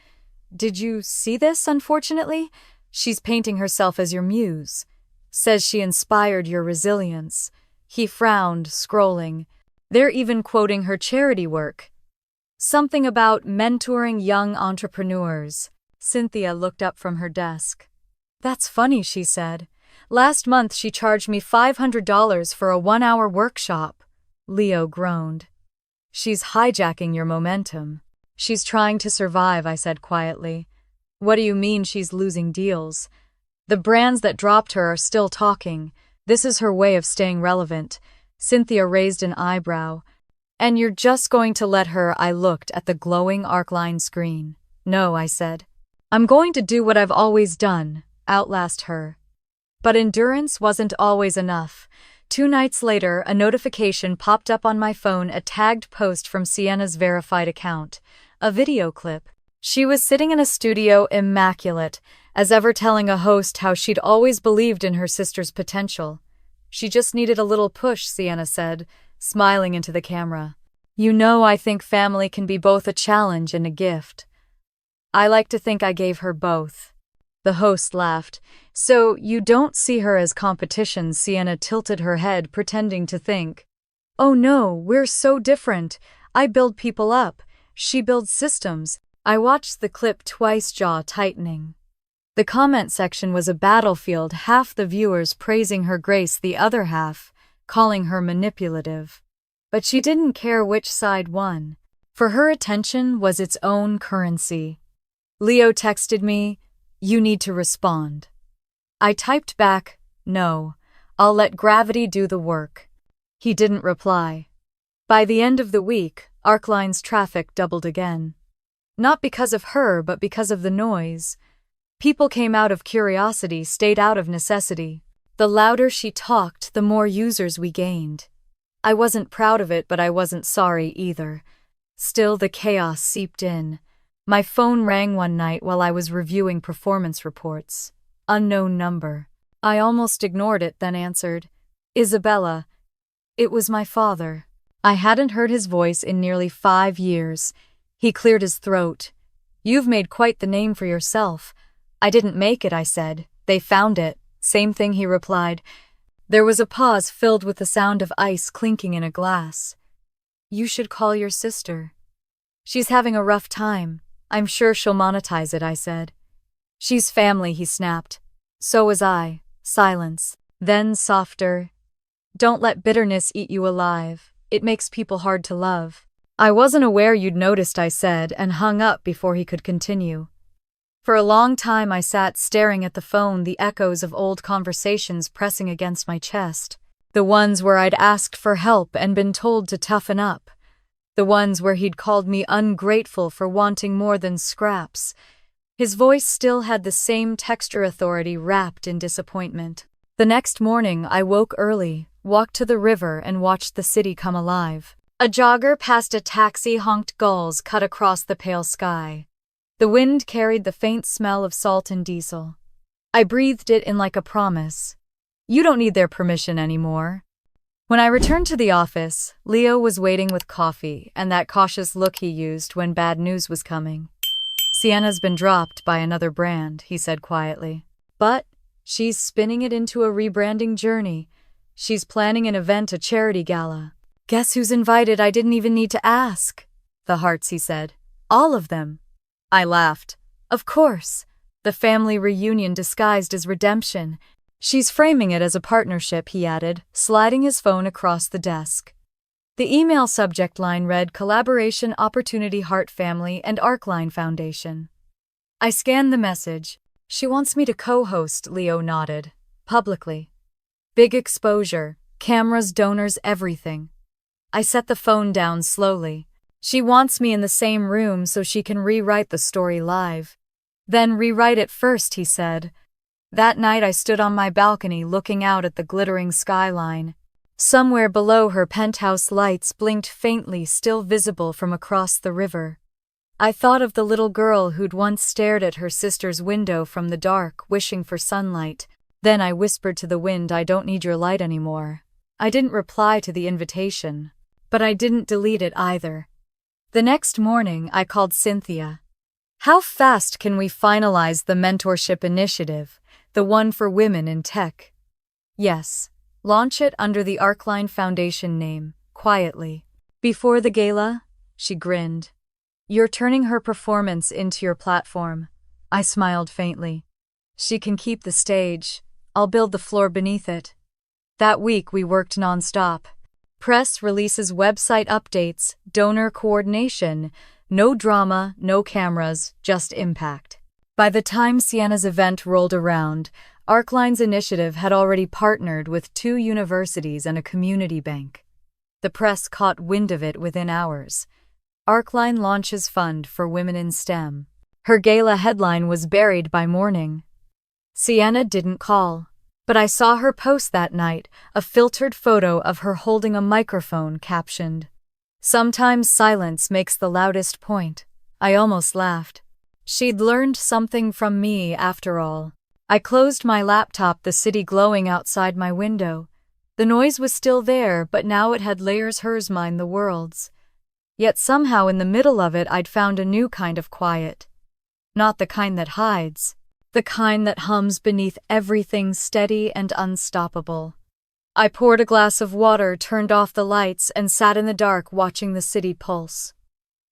A: "Did you see this, unfortunately? She's painting herself as your muse. Says she inspired your resilience." He frowned, scrolling. "They're even quoting her charity work. Something about mentoring young entrepreneurs." Cynthia looked up from her desk. "That's funny," she said. "Last month she charged me $500 for a 1-hour workshop." Leo groaned. "She's hijacking your momentum." "She's trying to survive," I said quietly. "What do you mean she's losing deals?" "The brands that dropped her are still talking. This is her way of staying relevant." Cynthia raised an eyebrow. "And you're just going to let her?" I looked at the glowing Arcline screen. "No," I said. "I'm going to do what I've always done, outlast her." But endurance wasn't always enough. 2 nights later, a notification popped up on my phone, a tagged post from Sienna's verified account. A video clip. She was sitting in a studio, immaculate, as ever, telling a host how she'd always believed in her sister's potential. "She just needed a little push," Sienna said, smiling into the camera. "You know, I think family can be both a challenge and a gift." I like to think I gave her both. The host laughed. "So you don't see her as competition?" Sienna tilted her head, pretending to think. "Oh no, we're so different. I build people up. She builds systems." I watched the clip twice, jaw tightening. The comment section was a battlefield, half the viewers praising her grace, the other half calling her manipulative. But she didn't care which side won. For her, attention was its own currency. Leo texted me, "You need to respond." I typed back, "No, I'll let gravity do the work." He didn't reply. By the end of the week, Arcline's traffic doubled again. Not because of her, but because of the noise. People came out of curiosity, stayed out of necessity. The louder she talked, the more users we gained. I wasn't proud of it, but I wasn't sorry either. Still, the chaos seeped in. My phone rang one night while I was reviewing performance reports. Unknown number. I almost ignored it, then answered. "Isabella." It was my father. I hadn't heard his voice in nearly 5 years. He cleared his throat. "You've made quite the name for yourself." "I didn't make it," I said. "They found it." "Same thing," he replied. There was a pause filled with the sound of ice clinking in a glass. "You should call your sister. She's having a rough time. I'm sure she'll monetize it," I said. "She's family," he snapped. "So was I." Silence. Then softer. "Don't let bitterness eat you alive. It makes people hard to love." "I wasn't aware you'd noticed," I said, and hung up before he could continue. For a long time I sat staring at the phone, the echoes of old conversations pressing against my chest. The ones where I'd asked for help and been told to toughen up. The ones where he'd called me ungrateful for wanting more than scraps. His voice still had the same texture, authority wrapped in disappointment. The next morning I woke early, walked to the river and watched the city come alive. A jogger passed a taxi, honked gulls cut across the pale sky. The wind carried the faint smell of salt and diesel. I breathed it in like a promise. You don't need their permission anymore. When I returned to the office, Leo was waiting with coffee and that cautious look he used when bad news was coming. Sienna's been dropped by another brand, he said quietly. But she's spinning it into a rebranding journey. She's planning an event, a charity gala. Guess who's invited? I didn't even need to ask. The hearts, he said. All of them. I laughed. Of course. The family reunion disguised as redemption. She's framing it as a partnership, he added, sliding his phone across the desk. The email subject line read Collaboration Opportunity Heart Family and Arcline Foundation. I scanned the message. She wants me to co-host, Leo nodded. Publicly. Big exposure, cameras, donors, everything. I set the phone down slowly. She wants me in the same room so she can rewrite the story live. Then rewrite it first, he said. That night I stood on my balcony looking out at the glittering skyline. Somewhere below her, penthouse lights blinked faintly, still visible from across the river. I thought of the little girl who'd once stared at her sister's window from the dark, wishing for sunlight. Then I whispered to the wind, I don't need your light anymore. I didn't reply to the invitation. But I didn't delete it either. The next morning, I called Cynthia. How fast can we finalize the mentorship initiative, the one for women in tech? Yes, launch it under the Arcline Foundation name, quietly. Before the gala, she grinned. You're turning her performance into your platform. I smiled faintly. She can keep the stage. I'll build the floor beneath it. That week we worked nonstop. Press releases, website updates, donor coordination. No drama, no cameras, just impact. By the time Sienna's event rolled around, Arcline's initiative had already partnered with 2 universities and a community bank. The press caught wind of it within hours. Arcline launches fund for women in STEM. Her gala headline was buried by morning. Sienna didn't call. But I saw her post that night, a filtered photo of her holding a microphone captioned, Sometimes silence makes the loudest point. I almost laughed. She'd learned something from me after all. I closed my laptop, the city glowing outside my window. The noise was still there, but now it had layers, hers, mine, the world's. Yet somehow in the middle of it I'd found a new kind of quiet. Not the kind that hides. The kind that hums beneath everything, steady and unstoppable. I poured a glass of water, turned off the lights, and sat in the dark watching the city pulse.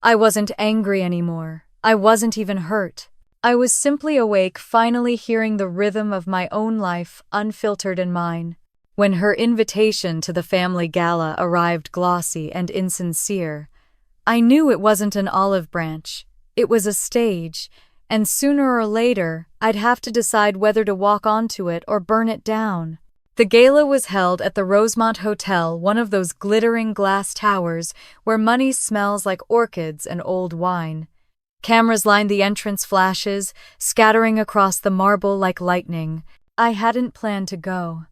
A: I wasn't angry anymore. I wasn't even hurt. I was simply awake, finally hearing the rhythm of my own life, unfiltered in mine. When her invitation to the family gala arrived glossy and insincere, I knew it wasn't an olive branch. It was a stage. And sooner or later, I'd have to decide whether to walk onto it or burn it down. The gala was held at the Rosemont Hotel, one of those glittering glass towers where money smells like orchids and old wine. Cameras lined the entrance, flashes scattering across the marble like lightning. I hadn't planned to go.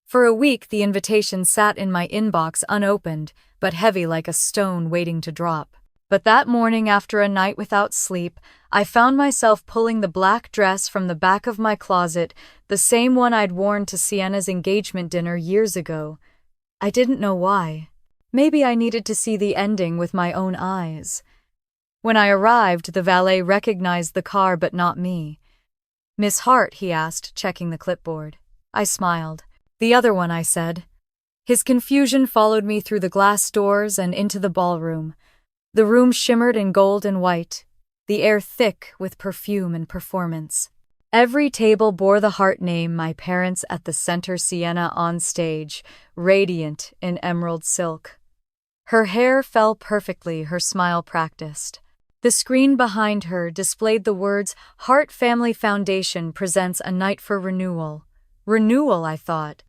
A: For a week, the invitation sat in my inbox unopened, but heavy like a stone waiting to drop. But that morning, after a night without sleep, I found myself pulling the black dress from the back of my closet, the same one I'd worn to Sienna's engagement dinner years ago. I didn't know why. Maybe I needed to see the ending with my own eyes. When I arrived, the valet recognized the car but not me. "Miss Hart?" he asked, checking the clipboard. I smiled. "The other one," I said. His confusion followed me through the glass doors and into the ballroom. The room shimmered in gold and white, the air thick with perfume and performance. Every table bore the Hart name, my parents at the center, Sienna on stage, radiant in emerald silk. Her hair fell perfectly, her smile practiced. The screen behind her displayed the words, "Hart Family Foundation presents a night for renewal." Renewal, I thought.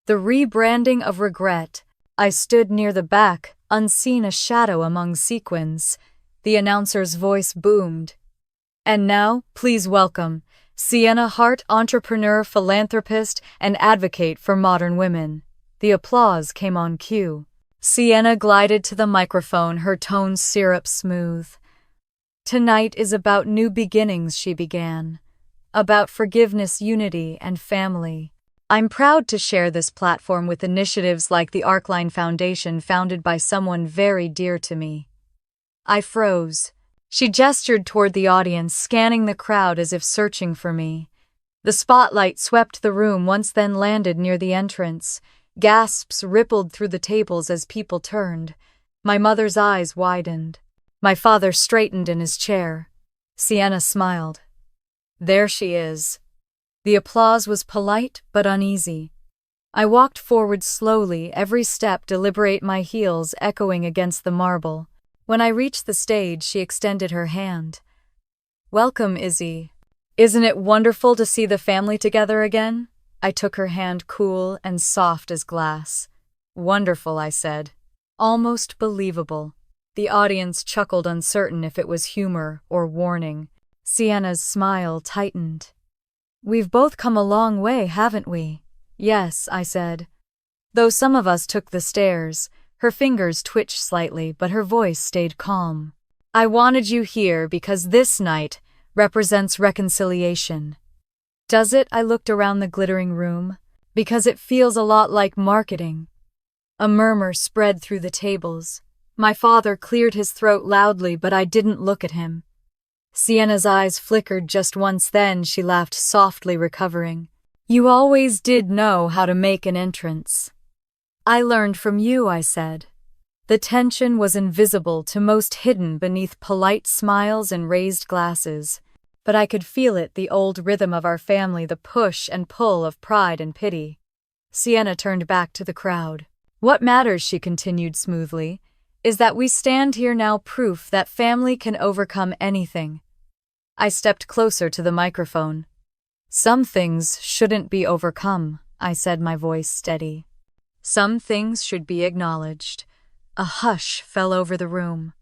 A: The rebranding of regret. I stood near the back, unseen, a shadow among sequins. The announcer's voice boomed. "And now, please welcome Sienna Hart, entrepreneur, philanthropist, and advocate for modern women." The applause came on cue. Sienna glided to the microphone, her tones syrup smooth. "Tonight is about new beginnings," she began. "About forgiveness, unity, and family. I'm proud to share this platform with initiatives like the Arcline Foundation, founded by someone very dear to me." I froze. She gestured toward the audience, scanning the crowd as if searching for me. The spotlight swept the room once, then landed near the entrance. Gasps rippled through the tables as people turned. My mother's eyes widened. My father straightened in his chair. Sienna smiled. "There she is." The applause was polite but uneasy. I walked forward slowly, every step deliberate, my heels echoing against the marble. When I reached the stage, she extended her hand. "Welcome, Izzy. Isn't it wonderful to see the family together again?" I took her hand, cool and soft as glass. "Wonderful," I said. "Almost believable." The audience chuckled, uncertain if it was humor or warning. Sienna's smile tightened. "We've both come a long way, haven't we?" "Yes," I said. Though some of us took the stairs. Her fingers twitched slightly, but her voice stayed calm. "I wanted you here because this night represents reconciliation." "Does it?" I looked around the glittering room. "Because it feels a lot like marketing." A murmur spread through the tables. My father cleared his throat loudly, but I didn't look at him. Sienna's eyes flickered just once, then she laughed softly, recovering. "You always did know how to make an entrance." "I learned from you," I said. The tension was invisible to most, hidden beneath polite smiles and raised glasses. But I could feel it, the old rhythm of our family, the push and pull of pride and pity. Sienna turned back to the crowd. "What matters," she continued smoothly, "is that we stand here now, proof that family can overcome anything." I stepped closer to the microphone. "Some things shouldn't be overcome," I said, my voice steady. "Some things should be acknowledged." A hush fell over the room.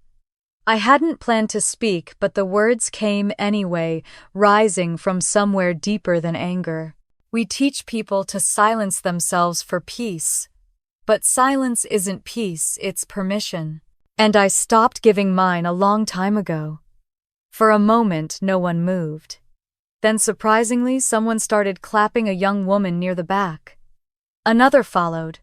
A: I hadn't planned to speak, but the words came anyway, rising from somewhere deeper than anger. We teach people to silence themselves for peace. But silence isn't peace, it's permission. And I stopped giving mine a long time ago. For a moment, no one moved. Then surprisingly, someone started clapping, a young woman near the back. Another followed.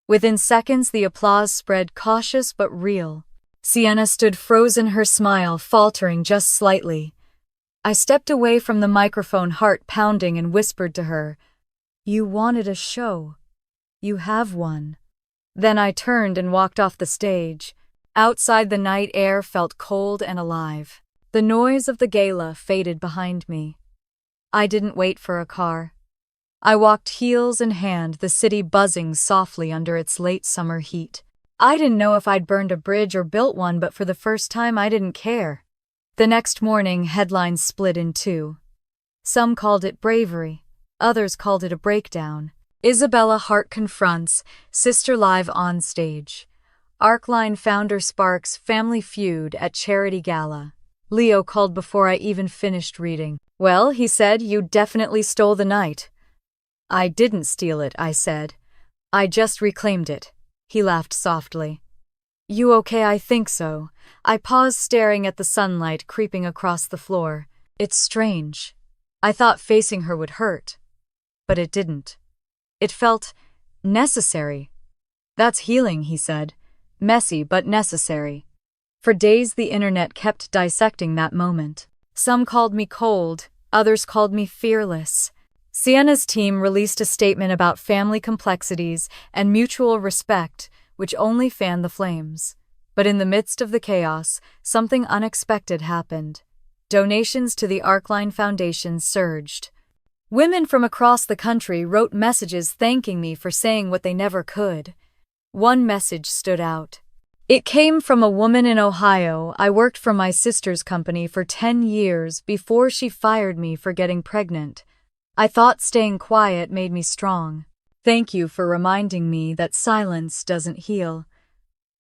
A: Within seconds, the applause spread, cautious but real. Sienna stood frozen, her smile faltering just slightly. I stepped away from the microphone, heart pounding, and whispered to her, "You wanted a show. You have one." Then I turned and walked off the stage. Outside, the night air felt cold and alive. The noise of the gala faded behind me. I didn't wait for a car. I walked heels in hand, the city buzzing softly under its late summer heat. I didn't know if I'd burned a bridge or built one, but for the first time I didn't care. The next morning, headlines split in two. Some called it bravery, others called it a breakdown. Isabella Hart confronts, sister live on stage. Arcline founder sparks family feud at charity gala. Leo called before I even finished reading. "Well," he said, "you definitely stole the night." "I didn't steal it," I said. "I just reclaimed it." He laughed softly. "You okay?" "I think so." I paused, staring at the sunlight creeping across the floor. It's strange. I thought facing her would hurt. But it didn't. It felt necessary. "That's healing," he said. "Messy but necessary." For days the internet kept dissecting that moment. Some called me cold, others called me fearless. Sienna's team released a statement about family complexities and mutual respect, which only fanned the flames. But in the midst of the chaos, something unexpected happened. Donations to the Arcline Foundation surged. Women from across the country wrote messages thanking me for saying what they never could. One message stood out. It came from a woman in Ohio. "I worked for my sister's company for 10 years before she fired me for getting pregnant. I thought staying quiet made me strong. Thank you for reminding me that silence doesn't heal."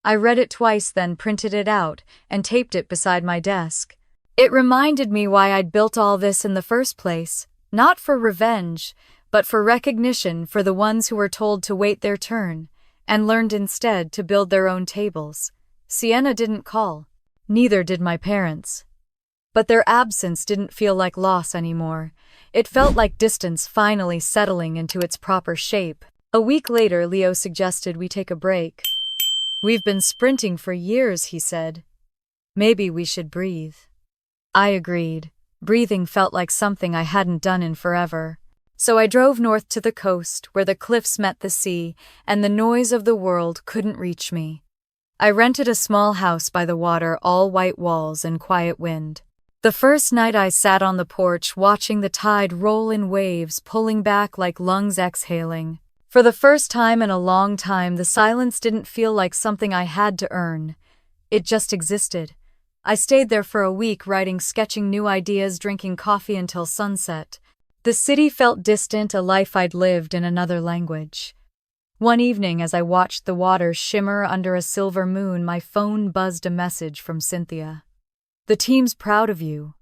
A: I read it twice, then printed it out and taped it beside my desk. It reminded me why I'd built all this in the first place, not for revenge, but for recognition, for the ones who were told to wait their turn, and learned instead to build their own tables. Sienna didn't call. Neither did my parents. But their absence didn't feel like loss anymore. It felt like distance finally settling into its proper shape. A week later, Leo suggested we take a break. "We've been sprinting for years," he said. "Maybe we should breathe." I agreed. Breathing felt like something I hadn't done in forever. So I drove north to the coast, where the cliffs met the sea, and the noise of the world couldn't reach me. I rented a small house by the water, all white walls and quiet wind. The first night I sat on the porch watching the tide roll in waves, pulling back like lungs exhaling. For the first time in a long time, the silence didn't feel like something I had to earn. It just existed. I stayed there for a week, writing, sketching new ideas, drinking coffee until sunset. The city felt distant, a life I'd lived in another language. One evening, as I watched the water shimmer under a silver moon, my phone buzzed a message from Cynthia. "The team's proud of you.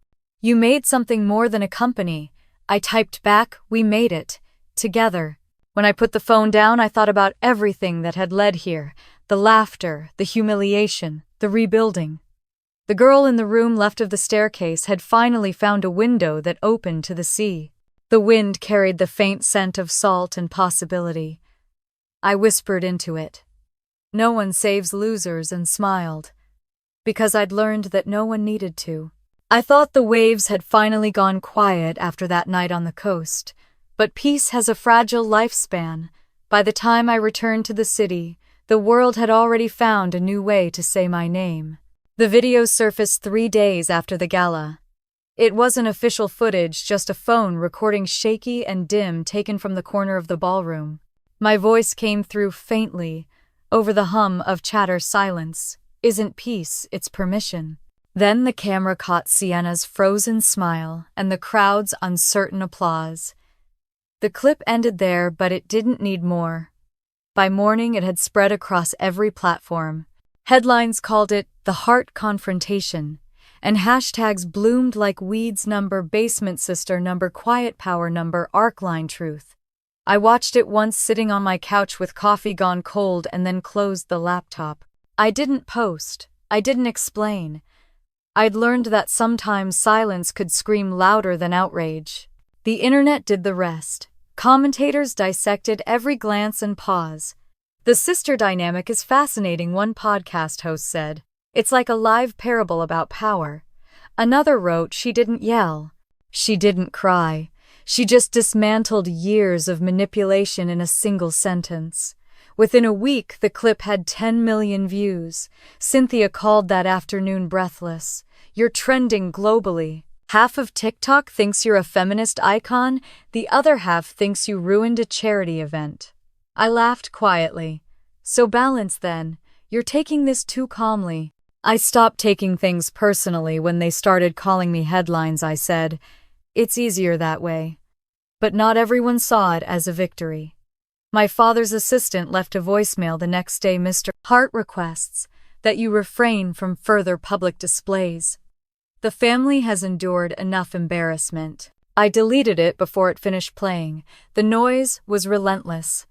A: You made something more than a company." I typed back, "We made it. Together." When I put the phone down, I thought about everything that had led here. The laughter, the humiliation, the rebuilding. The girl in the room left of the staircase had finally found a window that opened to the sea. The wind carried the faint scent of salt and possibility. I whispered into it. "No one saves losers," and smiled. Because I'd learned that no one needed to. I thought the waves had finally gone quiet after that night on the coast. But peace has a fragile lifespan. By the time I returned to the city, the world had already found a new way to say my name. The video surfaced 3 days after the gala. It wasn't official footage, just a phone recording, shaky and dim, taken from the corner of the ballroom. My voice came through faintly, over the hum of chatter silence. "Isn't peace, it's permission." Then the camera caught Sienna's frozen smile and the crowd's uncertain applause. The clip ended there, but it didn't need more. By morning, it had spread across every platform. Headlines called it the heart confrontation, and hashtags bloomed like weeds: number basement sister, number quiet power, number arcline truth. I watched it once sitting on my couch with coffee gone cold and then closed the laptop. I didn't post. I didn't explain. I'd learned that sometimes silence could scream louder than outrage. The internet did the rest. Commentators dissected every glance and pause. "The sister dynamic is fascinating," one podcast host said. "It's like a live parable about power." Another wrote, "She didn't yell. She didn't cry. She just dismantled years of manipulation in a single sentence." Within a week, the clip had 10 million views. Cynthia called that afternoon breathless. "You're trending globally. Half of TikTok thinks you're a feminist icon, the other half thinks you ruined a charity event." I laughed quietly. "So balance then. You're taking this too calmly." "I stopped taking things personally when they started calling me headlines," I said. "It's easier that way." But not everyone saw it as a victory. My father's assistant left a voicemail the next day. "Mr. Hart requests that you refrain from further public displays. The family has endured enough embarrassment." I deleted it before it finished playing. The noise was relentless.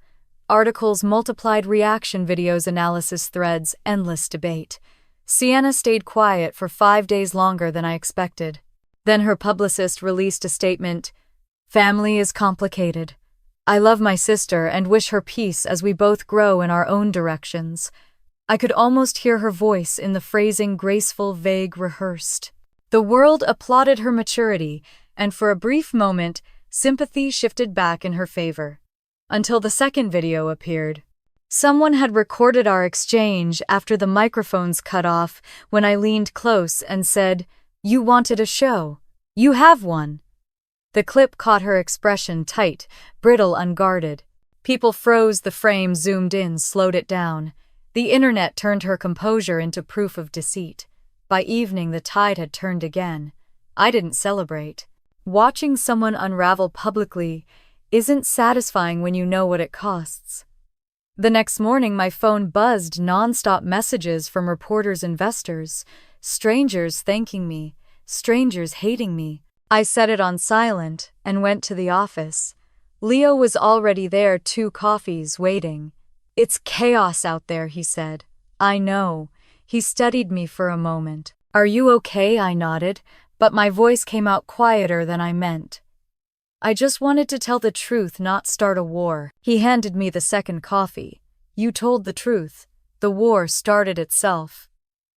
A: Articles multiplied, reaction videos, analysis threads, endless debate. Sienna stayed quiet for 5 days longer than I expected. Then her publicist released a statement. "Family is complicated. I love my sister and wish her peace as we both grow in our own directions." I could almost hear her voice in the phrasing, graceful, vague, rehearsed. The world applauded her maturity, and for a brief moment, sympathy shifted back in her favor. Until the second video appeared. Someone had recorded our exchange after the microphones cut off when I leaned close and said, "You wanted a show. You have one." The clip caught her expression, tight, brittle, unguarded. People froze, the frame zoomed in, slowed it down. The internet turned her composure into proof of deceit. By evening, the tide had turned again. I didn't celebrate. Watching someone unravel publicly isn't satisfying when you know what it costs. The next morning, my phone buzzed, nonstop messages from reporters, investors, strangers thanking me, strangers hating me. I set it on silent and went to the office. Leo was already there, 2 coffees waiting. It's chaos out there, he said. I know. He studied me for a moment. Are you okay? I nodded, but my voice came out quieter than I meant. I just wanted to tell the truth, not start a war. He handed me the second coffee. You told the truth. The war started itself.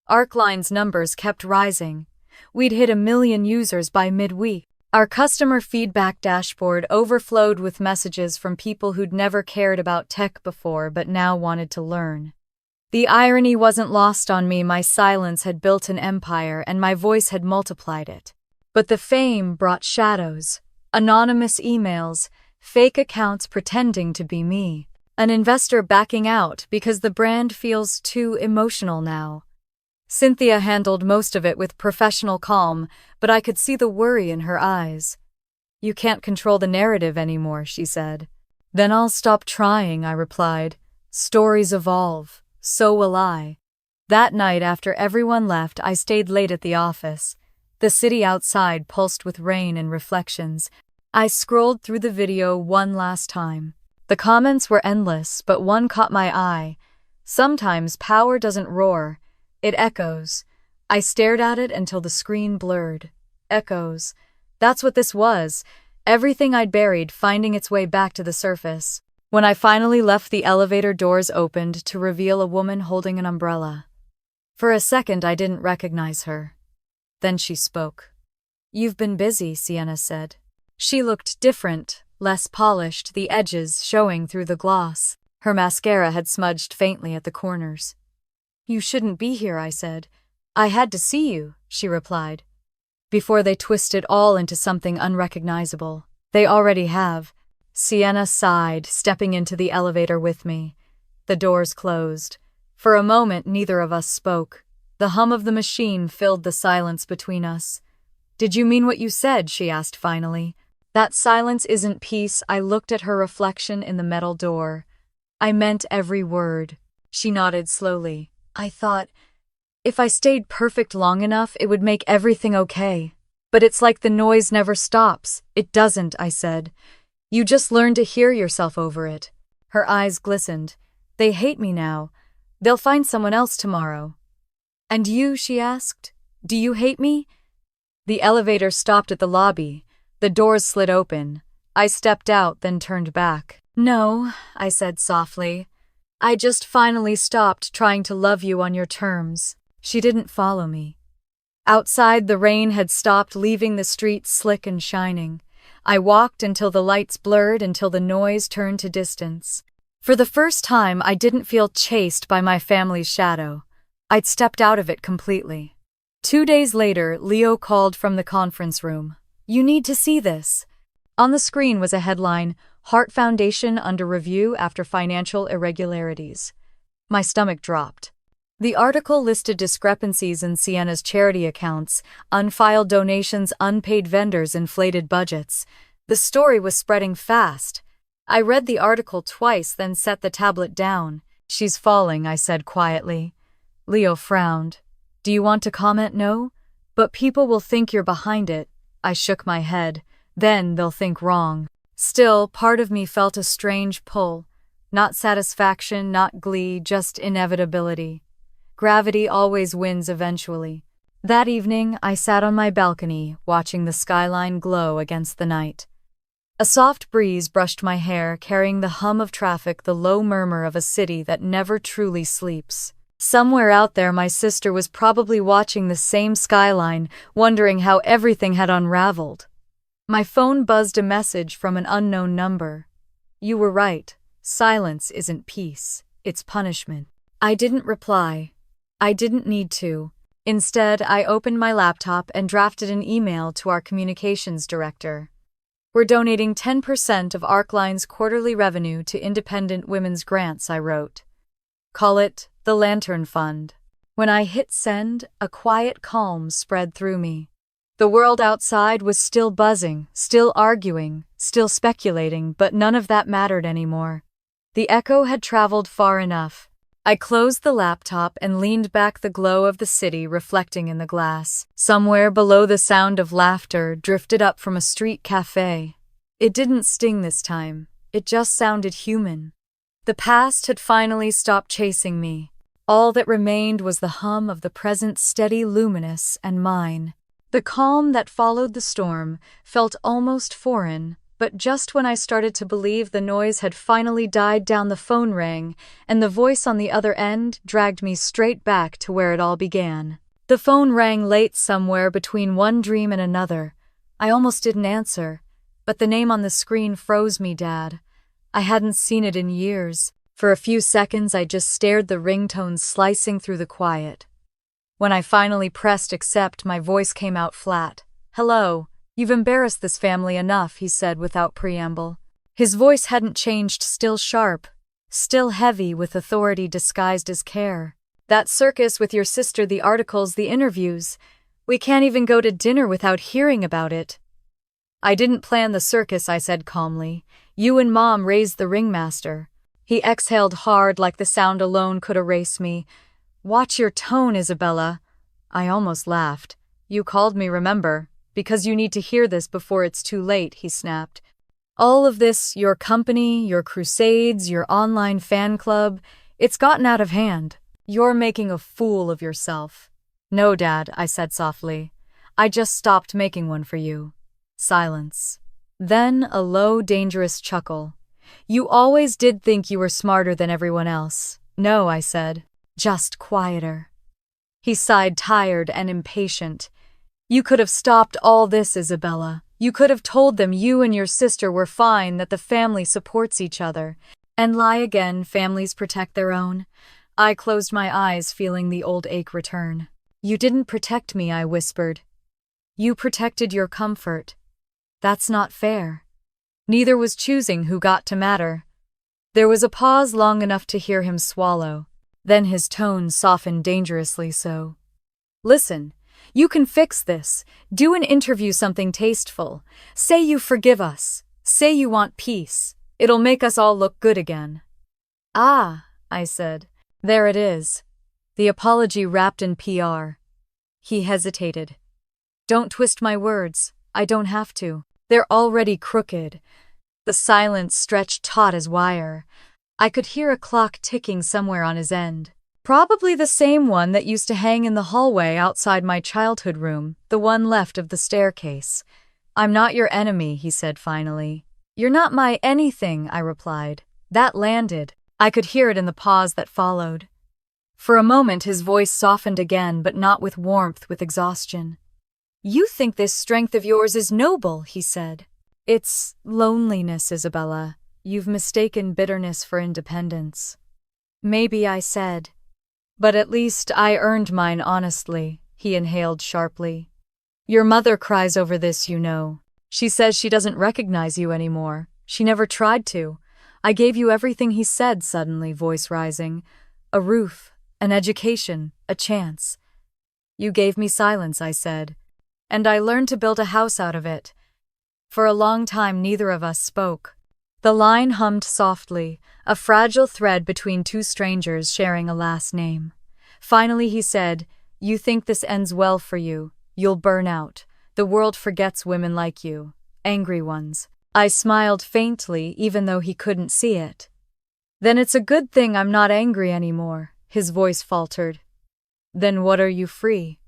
A: Arcline's numbers kept rising. We'd hit 1 million users by midweek. Our customer feedback dashboard overflowed with messages from people who'd never cared about tech before but now wanted to learn. The irony wasn't lost on me. My silence had built an empire and my voice had multiplied it. But the fame brought shadows. Anonymous emails, fake accounts pretending to be me, an investor backing out because the brand feels too emotional now. Cynthia handled most of it with professional calm, but I could see the worry in her eyes. You can't control the narrative anymore, she said. Then I'll stop trying, I replied. Stories evolve, so will I. That night, after everyone left, I stayed late at the office. The city outside pulsed with rain and reflections. I scrolled through the video one last time. The comments were endless, but one caught my eye. Sometimes power doesn't roar, it echoes. I stared at it until the screen blurred. Echoes. That's what this was. Everything I'd buried finding its way back to the surface. When I finally left, the elevator doors opened to reveal a woman holding an umbrella. For a second, I didn't recognize her. Then she spoke. You've been busy, Sienna said. She looked different, less polished, the edges showing through the gloss. Her mascara had smudged faintly at the corners. You shouldn't be here, I said. I had to see you, she replied. Before they twist it all into something unrecognizable. They already have. Sienna sighed, stepping into the elevator with me. The doors closed. For a moment, neither of us spoke. The hum of the machine filled the silence between us. Did you mean what you said? She asked finally. That silence isn't peace. I looked at her reflection in the metal door. I meant every word. She nodded slowly. I thought, if I stayed perfect long enough, it would make everything okay. But it's like the noise never stops. It doesn't, I said. You just learn to hear yourself over it. Her eyes glistened. They hate me now. They'll find someone else tomorrow. And you, she asked, do you hate me? The elevator stopped at the lobby. The doors slid open. I stepped out, then turned back. No, I said softly. I just finally stopped trying to love you on your terms. She didn't follow me. Outside, the rain had stopped, leaving the streets slick and shining. I walked until the lights blurred, until the noise turned to distance. For the first time, I didn't feel chased by my family's shadow. I'd stepped out of it completely. 2 days later, Leo called from the conference room. You need to see this. On the screen was a headline, Heart Foundation under review after financial irregularities. My stomach dropped. The article listed discrepancies in Sienna's charity accounts, unfiled donations, unpaid vendors, inflated budgets. The story was spreading fast. I read the article twice, then set the tablet down. She's falling, I said quietly. Leo frowned. Do you want to comment? No? But people will think you're behind it. I shook my head. Then they'll think wrong. Still, part of me felt a strange pull. Not satisfaction, not glee, just inevitability. Gravity always wins eventually. That evening, I sat on my balcony, watching the skyline glow against the night. A soft breeze brushed my hair, carrying the hum of traffic, the low murmur of a city that never truly sleeps. Somewhere out there, my sister was probably watching the same skyline, wondering how everything had unraveled. My phone buzzed a message from an unknown number. You were right. Silence isn't peace. It's punishment. I didn't reply. I didn't need to. Instead, I opened my laptop and drafted an email to our communications director. We're donating 10% of Arcline's quarterly revenue to independent women's grants, I wrote. Call it the Lantern Fund. When I hit send, a quiet calm spread through me. The world outside was still buzzing, still arguing, still speculating, but none of that mattered anymore. The echo had traveled far enough. I closed the laptop and leaned back, the glow of the city reflecting in the glass. Somewhere below, the sound of laughter drifted up from a street cafe. It didn't sting this time. It just sounded human. The past had finally stopped chasing me. All that remained was the hum of the present, steady, luminous, and mine. The calm that followed the storm felt almost foreign, but just when I started to believe the noise had finally died down, the phone rang, and the voice on the other end dragged me straight back to where it all began. The phone rang late, somewhere between one dream and another. I almost didn't answer, but the name on the screen froze me, Dad. I hadn't seen it in years. For a few seconds, I just stared, the ringtone slicing through the quiet. When I finally pressed accept, my voice came out flat. "Hello, you've embarrassed this family enough," he said without preamble. His voice hadn't changed, still sharp, still heavy with authority disguised as care. "That circus with your sister, the articles, the interviews. We can't even go to dinner without hearing about it." "I didn't plan the circus," I said calmly. "You and Mom raised the ringmaster." He exhaled hard, like the sound alone could erase me. "Watch your tone, Isabella." I almost laughed. "You called me, remember? Because you need to hear this before it's too late," he snapped. "All of this, your company, your crusades, your online fan club, it's gotten out of hand. You're making a fool of yourself." "No, Dad," I said softly. "I just stopped making one for you." Silence. Then a low, dangerous chuckle. "You always did think you were smarter than everyone else." "No," I said. "Just quieter." He sighed, tired and impatient. "You could have stopped all this, Isabella. You could have told them you and your sister were fine, that the family supports each other." And lie again, families protect their own. I closed my eyes, feeling the old ache return. "You didn't protect me," I whispered. "You protected your comfort. That's not fair." Neither was choosing who got to matter. There was a pause long enough to hear him swallow. Then his tone softened, dangerously so. "Listen, you can fix this. Do an interview, something tasteful. Say you forgive us. Say you want peace. It'll make us all look good again." "Ah," I said. "There it is. The apology wrapped in PR." He hesitated. "Don't twist my words. I don't have to. They're already crooked." The silence stretched taut as wire. I could hear a clock ticking somewhere on his end. Probably the same one that used to hang in the hallway outside my childhood room, the one left of the staircase. "I'm not your enemy," he said finally. "You're not my anything," I replied. That landed. I could hear it in the pause that followed. For a moment his voice softened again, but not with warmth, with exhaustion. "You think this strength of yours is noble," he said. "It's loneliness, Isabella. You've mistaken bitterness for independence." "Maybe," I said. "But at least I earned mine honestly," he inhaled sharply. "Your mother cries over this, you know. She says she doesn't recognize you anymore. She never tried to. I gave you everything," he said suddenly, voice rising. "A roof, an education, a chance. You gave me silence," I said. "And I learned to build a house out of it." For a long time neither of us spoke. The line hummed softly, a fragile thread between two strangers sharing a last name. Finally he said, "You think this ends well for you. You'll burn out. The world forgets women like you. Angry ones." I smiled faintly, even though he couldn't see it. "Then it's a good thing I'm not angry anymore," his voice faltered. "Then what are you free?"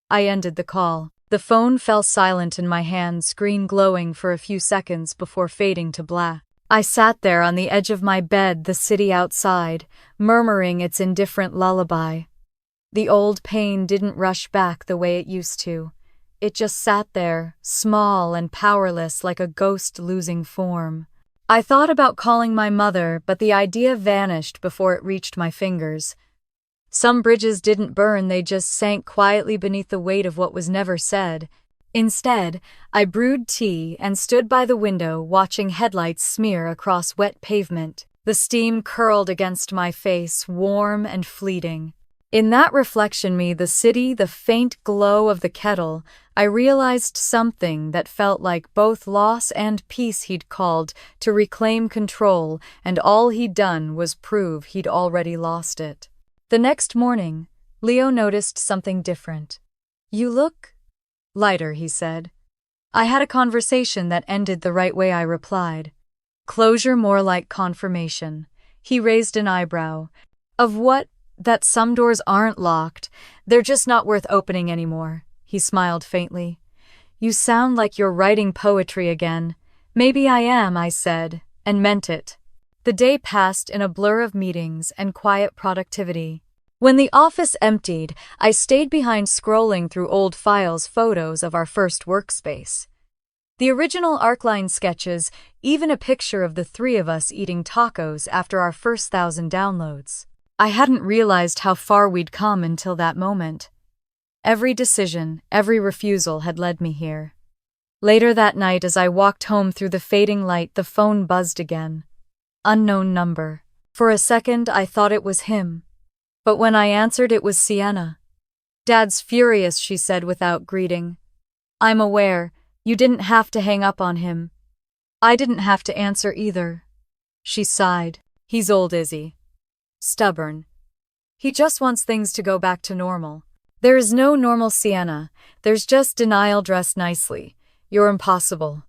A: I ended the call. The phone fell silent in my hand, screen glowing for a few seconds before fading to black. I sat there on the edge of my bed, the city outside, murmuring its indifferent lullaby. The old pain didn't rush back the way it used to. It just sat there, small and powerless, like a ghost losing form. I thought about calling my mother, but the idea vanished before it reached my fingers. Some bridges didn't burn, they just sank quietly beneath the weight of what was never said. Instead, I brewed tea and stood by the window, watching headlights smear across wet pavement. The steam curled against my face, warm and fleeting. In that reflection, the city, the faint glow of the kettle, I realized something that felt like both loss and peace. He'd called to reclaim control, and all he'd done was prove he'd already lost it. The next morning, Leo noticed something different. "You look lighter," he said. I had a conversation that ended the right way, I replied. "Closure more like confirmation." He raised an eyebrow. Of what? That some doors aren't locked. They're just not worth opening anymore. He smiled faintly. You sound like you're writing poetry again. Maybe I am, I said, and meant it. The day passed in a blur of meetings and quiet productivity. When the office emptied, I stayed behind scrolling through old files, photos of our first workspace. The original Arcline sketches, even a picture of the three of us eating tacos after our first 1,000 downloads. I hadn't realized how far we'd come until that moment. Every decision, every refusal had led me here. Later that night, as I walked home through the fading light, the phone buzzed again. Unknown number. For a second, I thought it was him. But when I answered, it was Sienna. Dad's furious, she said without greeting. I'm aware. You didn't have to hang up on him. I didn't have to answer either. She sighed. He's old, is he? Stubborn. He just wants things to go back to normal. There is no normal, Sienna. There's just denial dressed nicely. You're impossible.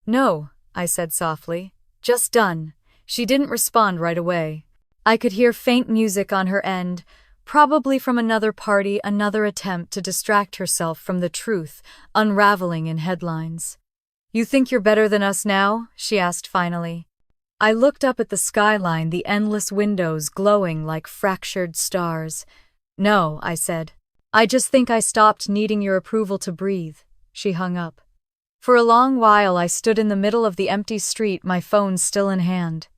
A: No, I said softly. Just done. She didn't respond right away. I could hear faint music on her end, probably from another party, another attempt to distract herself from the truth, unraveling in headlines. You think you're better than us now? She asked finally. I looked up at the skyline, the endless windows glowing like fractured stars. No, I said. I just think I stopped needing your approval to breathe. She hung up. For a long while I stood in the middle of the empty street, my phone still in hand.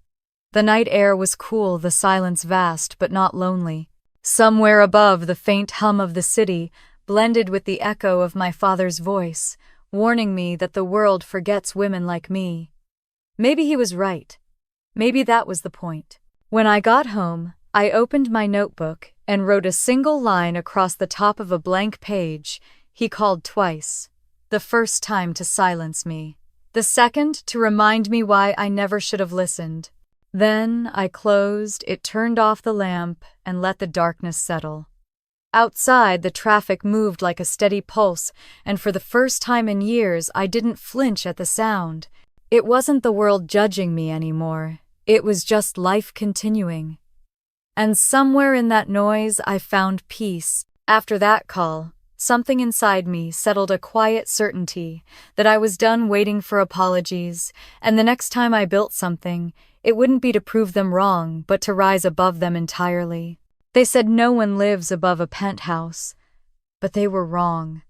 A: The night air was cool, the silence vast but not lonely. Somewhere above, the faint hum of the city blended with the echo of my father's voice, warning me that the world forgets women like me. Maybe he was right. Maybe that was the point. When I got home, I opened my notebook and wrote a single line across the top of a blank page. He called twice. The first time to silence me. The second to remind me why I never should have listened. Then I closed it, turned off the lamp, and let the darkness settle. Outside, the traffic moved like a steady pulse, and for the first time in years, I didn't flinch at the sound. It wasn't the world judging me anymore. It was just life continuing. And somewhere in that noise, I found peace. After that call, something inside me settled, a quiet certainty that I was done waiting for apologies, and the next time I built something, it wouldn't be to prove them wrong, but to rise above them entirely. They said no one lives above a penthouse, but they were wrong.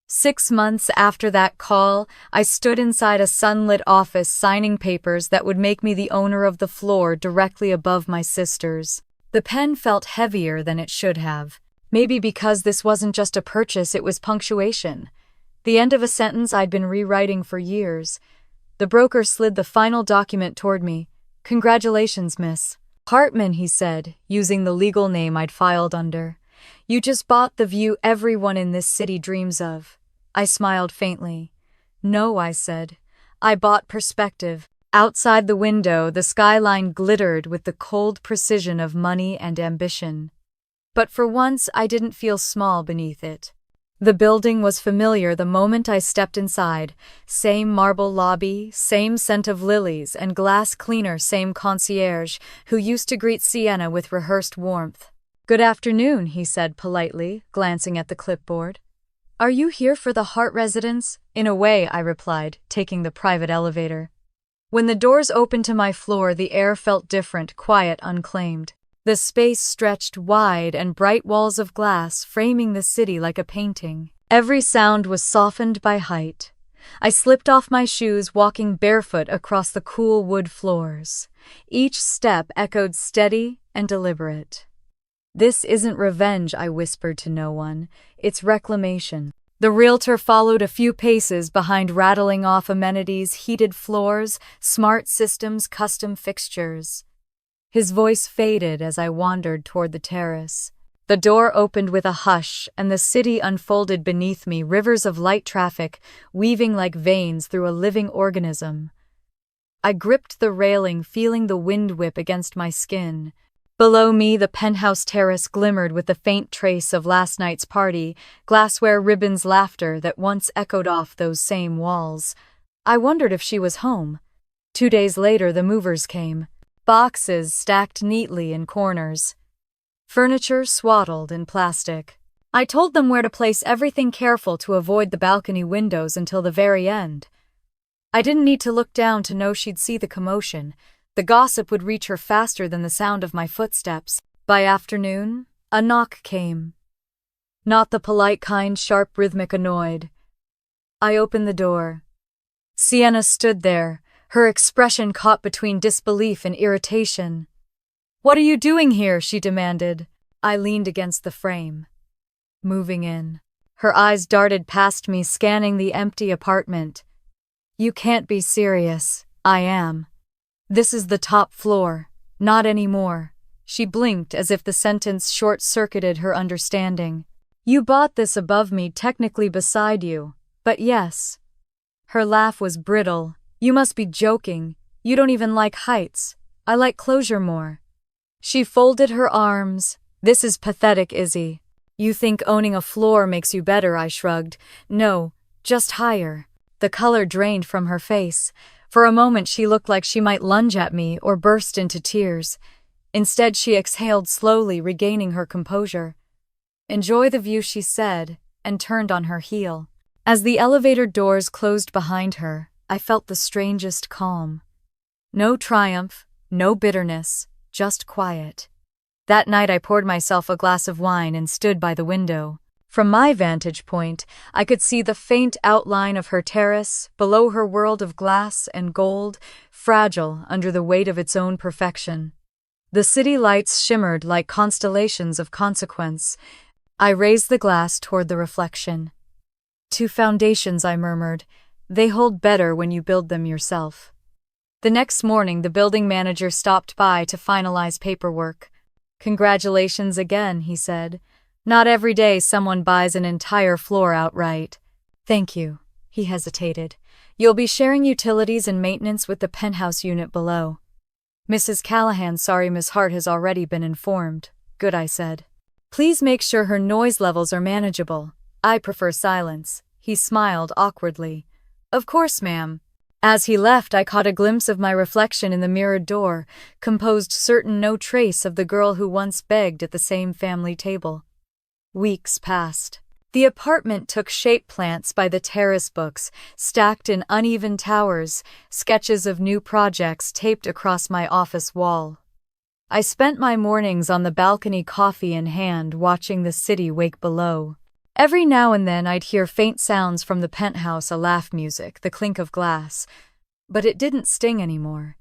A: 6 months after that call, I stood inside a sunlit office signing papers that would make me the owner of the floor directly above my sisters. The pen felt heavier than it should have. Maybe because this wasn't just a purchase, it was punctuation. The end of a sentence I'd been rewriting for years. The broker slid the final document toward me. Congratulations, Miss Hartman, he said, using the legal name I'd filed under. You just bought the view everyone in this city dreams of. I smiled faintly. No, I said. I bought perspective. Outside the window, the skyline glittered with the cold precision of money and ambition. But for once, I didn't feel small beneath it. The building was familiar the moment I stepped inside. Same marble lobby, same scent of lilies and glass cleaner, same concierge who used to greet Sienna with rehearsed warmth. Good afternoon, he said politely, glancing at the clipboard. Are you here for the Hart residence? In a way, I replied, taking the private elevator. When the doors opened to my floor, the air felt different, quiet, unclaimed. The space stretched wide and bright walls of glass framing the city like a painting. Every sound was softened by height. I slipped off my shoes, walking barefoot across the cool wood floors. Each step echoed steady and deliberate. This isn't revenge, I whispered to no one. It's reclamation. The realtor followed a few paces behind, rattling off amenities, heated floors, smart systems, custom fixtures. His voice faded as I wandered toward the terrace. The door opened with a hush, and the city unfolded beneath me, rivers of light traffic, weaving like veins through a living organism. I gripped the railing, feeling the wind whip against my skin. Below me, the penthouse terrace glimmered with the faint trace of last night's party, glassware, ribbons, laughter that once echoed off those same walls. I wondered if she was home. 2 days later, the movers came. boxes stacked neatly in corners, furniture swaddled in plastic. I told them where to place everything, careful to avoid the balcony windows until the very end. I didn't need to look down to know she'd see the commotion. The gossip would reach her faster than the sound of my footsteps. By afternoon, a knock came. Not the polite kind, sharp, rhythmic, annoyed. I opened the door. Sienna stood there, her expression caught between disbelief and irritation. "What are you doing here?" she demanded. I leaned against the frame. "Moving in." Her eyes darted past me, scanning the empty apartment. "You can't be serious." "I am. This is the top floor." "Not anymore." She blinked as if the sentence short-circuited her understanding. "You bought this above me, technically beside you. But yes." Her laugh was brittle. "You must be joking. You don't even like heights. I like closure more." She folded her arms. "This is pathetic, Izzy. You think owning a floor makes you better," I shrugged. "No, just higher." The color drained from her face. For a moment she looked like she might lunge at me or burst into tears. Instead she exhaled slowly, regaining her composure. "Enjoy the view," she said, and turned on her heel. As the elevator doors closed behind her, I felt the strangest calm. No triumph, no bitterness, just quiet. That night I poured myself a glass of wine and stood by the window. From my vantage point, I could see the faint outline of her terrace, below her world of glass and gold, fragile under the weight of its own perfection. The city lights shimmered like constellations of consequence. I raised the glass toward the reflection. "Two foundations," I murmured. "They hold better when you build them yourself." The next morning, the building manager stopped by to finalize paperwork. "Congratulations again," he said. "Not every day someone buys an entire floor outright." "Thank you." He hesitated. "You'll be sharing utilities and maintenance with the penthouse unit below." "Mrs. Callahan, sorry, Miss Hart has already been informed." "Good," I said. "Please make sure her noise levels are manageable. I prefer silence." He smiled awkwardly. "Of course, ma'am." As he left, I caught a glimpse of my reflection in the mirrored door, composed, certain no trace of the girl who once begged at the same family table. Weeks passed. The apartment took shape, plants by the terrace, books stacked in uneven towers, sketches of new projects taped across my office wall. I spent my mornings on the balcony, coffee in hand, watching the city wake below. Every now and then I'd hear faint sounds from the penthouse, a laugh, music, the clink of glass. But it didn't sting anymore.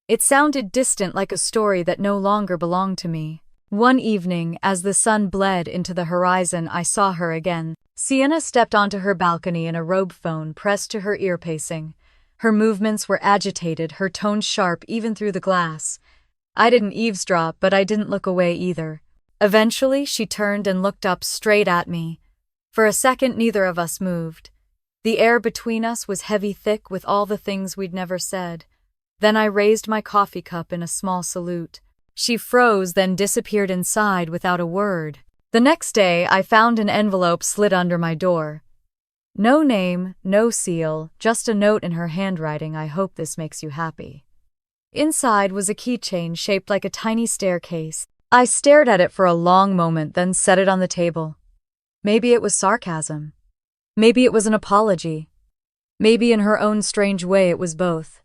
A: It sounded distant, like a story that no longer belonged to me. One evening, as the sun bled into the horizon, I saw her again. Sienna stepped onto her balcony in a robe, phone pressed to her ear, pacing. Her movements were agitated, her tone sharp even through the glass. I didn't eavesdrop, but I didn't look away either. Eventually, she turned and looked up straight at me. For a second, neither of us moved. The air between us was heavy, thick with all the things we'd never said. Then I raised my coffee cup in a small salute. She froze, then disappeared inside without a word. The next day, I found an envelope slid under my door. No name, no seal, just a note in her handwriting. "I hope this makes you happy." Inside was a keychain shaped like a tiny staircase. I stared at it for a long moment, then set it on the table. Maybe it was sarcasm. Maybe it was an apology. Maybe in her own strange way it was both.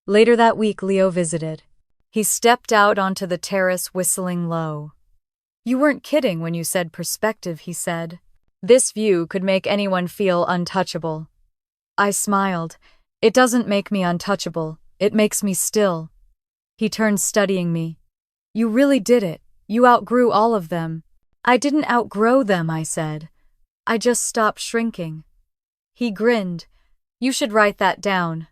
A: Later that week, Leo visited. He stepped out onto the terrace, whistling low. "You weren't kidding when you said perspective," he said. "This view could make anyone feel untouchable." I smiled. "It doesn't make me untouchable, it makes me still." He turned, studying me. "You really did it. You outgrew all of them." "I didn't outgrow them," I said. "I just stopped shrinking." He grinned. "You should write that down."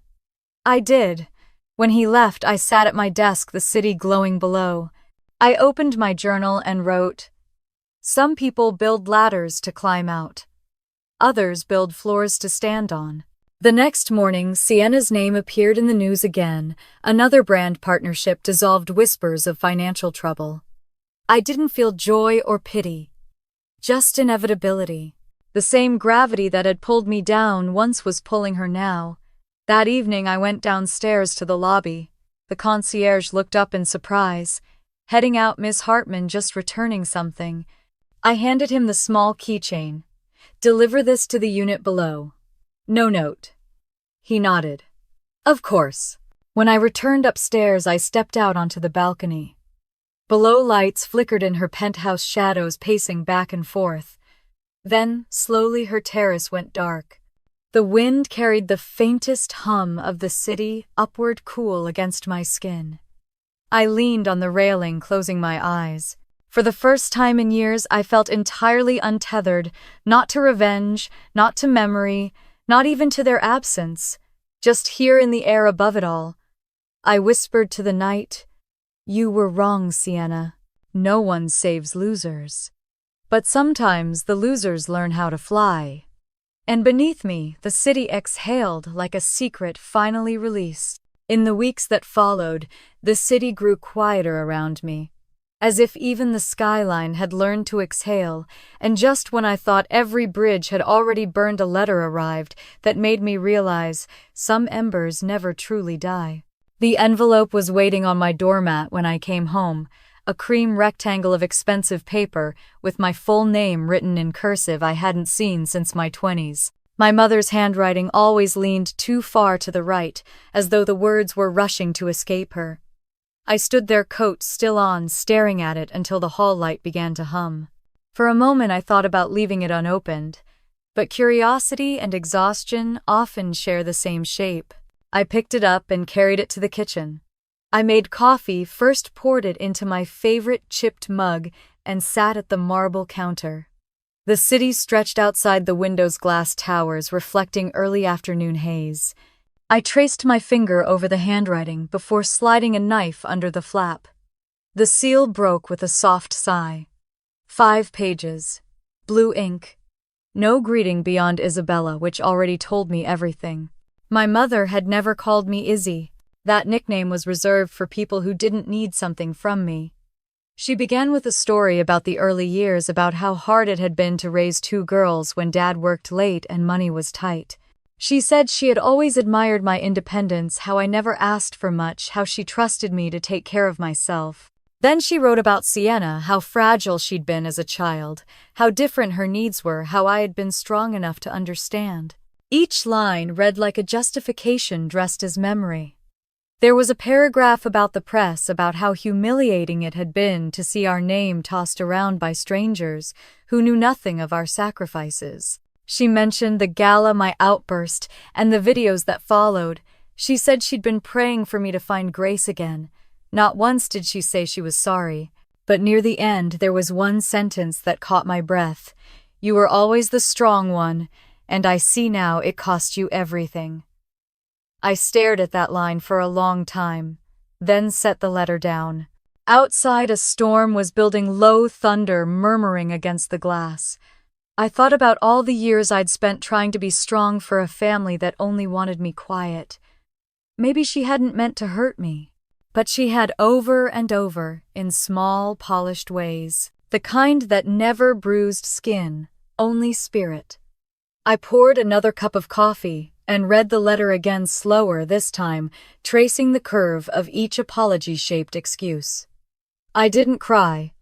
A: I did. When he left, I sat at my desk, the city glowing below. I opened my journal and wrote, "Some people build ladders to climb out. Others build floors to stand on." The next morning, Sienna's name appeared in the news again. Another brand partnership dissolved, whispers of financial trouble. I didn't feel joy or pity, just inevitability. The same gravity that had pulled me down once was pulling her now. That evening I went downstairs to the lobby. The The concierge looked up in surprise. Heading out, Miss Hartman, just returning something. I handed him the small keychain. Deliver this to the unit below. No note. He nodded. Of course. When I returned upstairs, I stepped out onto the balcony. Below, lights flickered in her penthouse shadows pacing back and forth. Then, slowly, her terrace went dark. The wind carried the faintest hum of the city upward cool against my skin. I leaned on the railing, closing my eyes. For the first time in years, I felt entirely untethered, not to revenge, not to memory, not even to their absence, just here in the air above it all. I whispered to the night, "You were wrong, Sienna. No one saves losers. But sometimes the losers learn how to fly." And beneath me, the city exhaled like a secret finally released. In the weeks that followed, the city grew quieter around me, as if even the skyline had learned to exhale, and just when I thought every bridge had already burned, a letter arrived that made me realize some embers never truly die. The envelope was waiting on my doormat when I came home, a cream rectangle of expensive paper with my full name written in cursive I hadn't seen since my 20s. My mother's handwriting always leaned too far to the right, as though the words were rushing to escape her. I stood there, coat still on, staring at it until the hall light began to hum. For a moment I thought about leaving it unopened, but curiosity and exhaustion often share the same shape. I picked it up and carried it to the kitchen. I made coffee, first poured it into my favorite chipped mug, and sat at the marble counter. The city stretched outside the window's glass towers, reflecting early afternoon haze. I traced my finger over the handwriting before sliding a knife under the flap. The seal broke with a soft sigh. 5 pages. Blue ink. No greeting beyond Isabella, which already told me everything. My mother had never called me Izzy. That nickname was reserved for people who didn't need something from me. She began with a story about the early years, about how hard it had been to raise 2 girls when Dad worked late and money was tight. She said she had always admired my independence, how I never asked for much, how she trusted me to take care of myself. Then she wrote about Sienna, how fragile she'd been as a child, how different her needs were, how I had been strong enough to understand. Each line read like a justification dressed as memory. There was a paragraph about the press, about how humiliating it had been to see our name tossed around by strangers who knew nothing of our sacrifices. She mentioned the gala, my outburst, and the videos that followed. She said she'd been praying for me to find grace again. Not once did she say she was sorry, but near the end there was one sentence that caught my breath. "You were always the strong one, and I see now it cost you everything." I stared at that line for a long time, then set the letter down. Outside, a storm was building, low thunder murmuring against the glass. I thought about all the years I'd spent trying to be strong for a family that only wanted me quiet. Maybe she hadn't meant to hurt me, but she had, over and over, in small, polished ways. The kind that never bruised skin, only spirit. I poured another cup of coffee and read the letter again, slower this time, tracing the curve of each apology-shaped excuse. I didn't cry.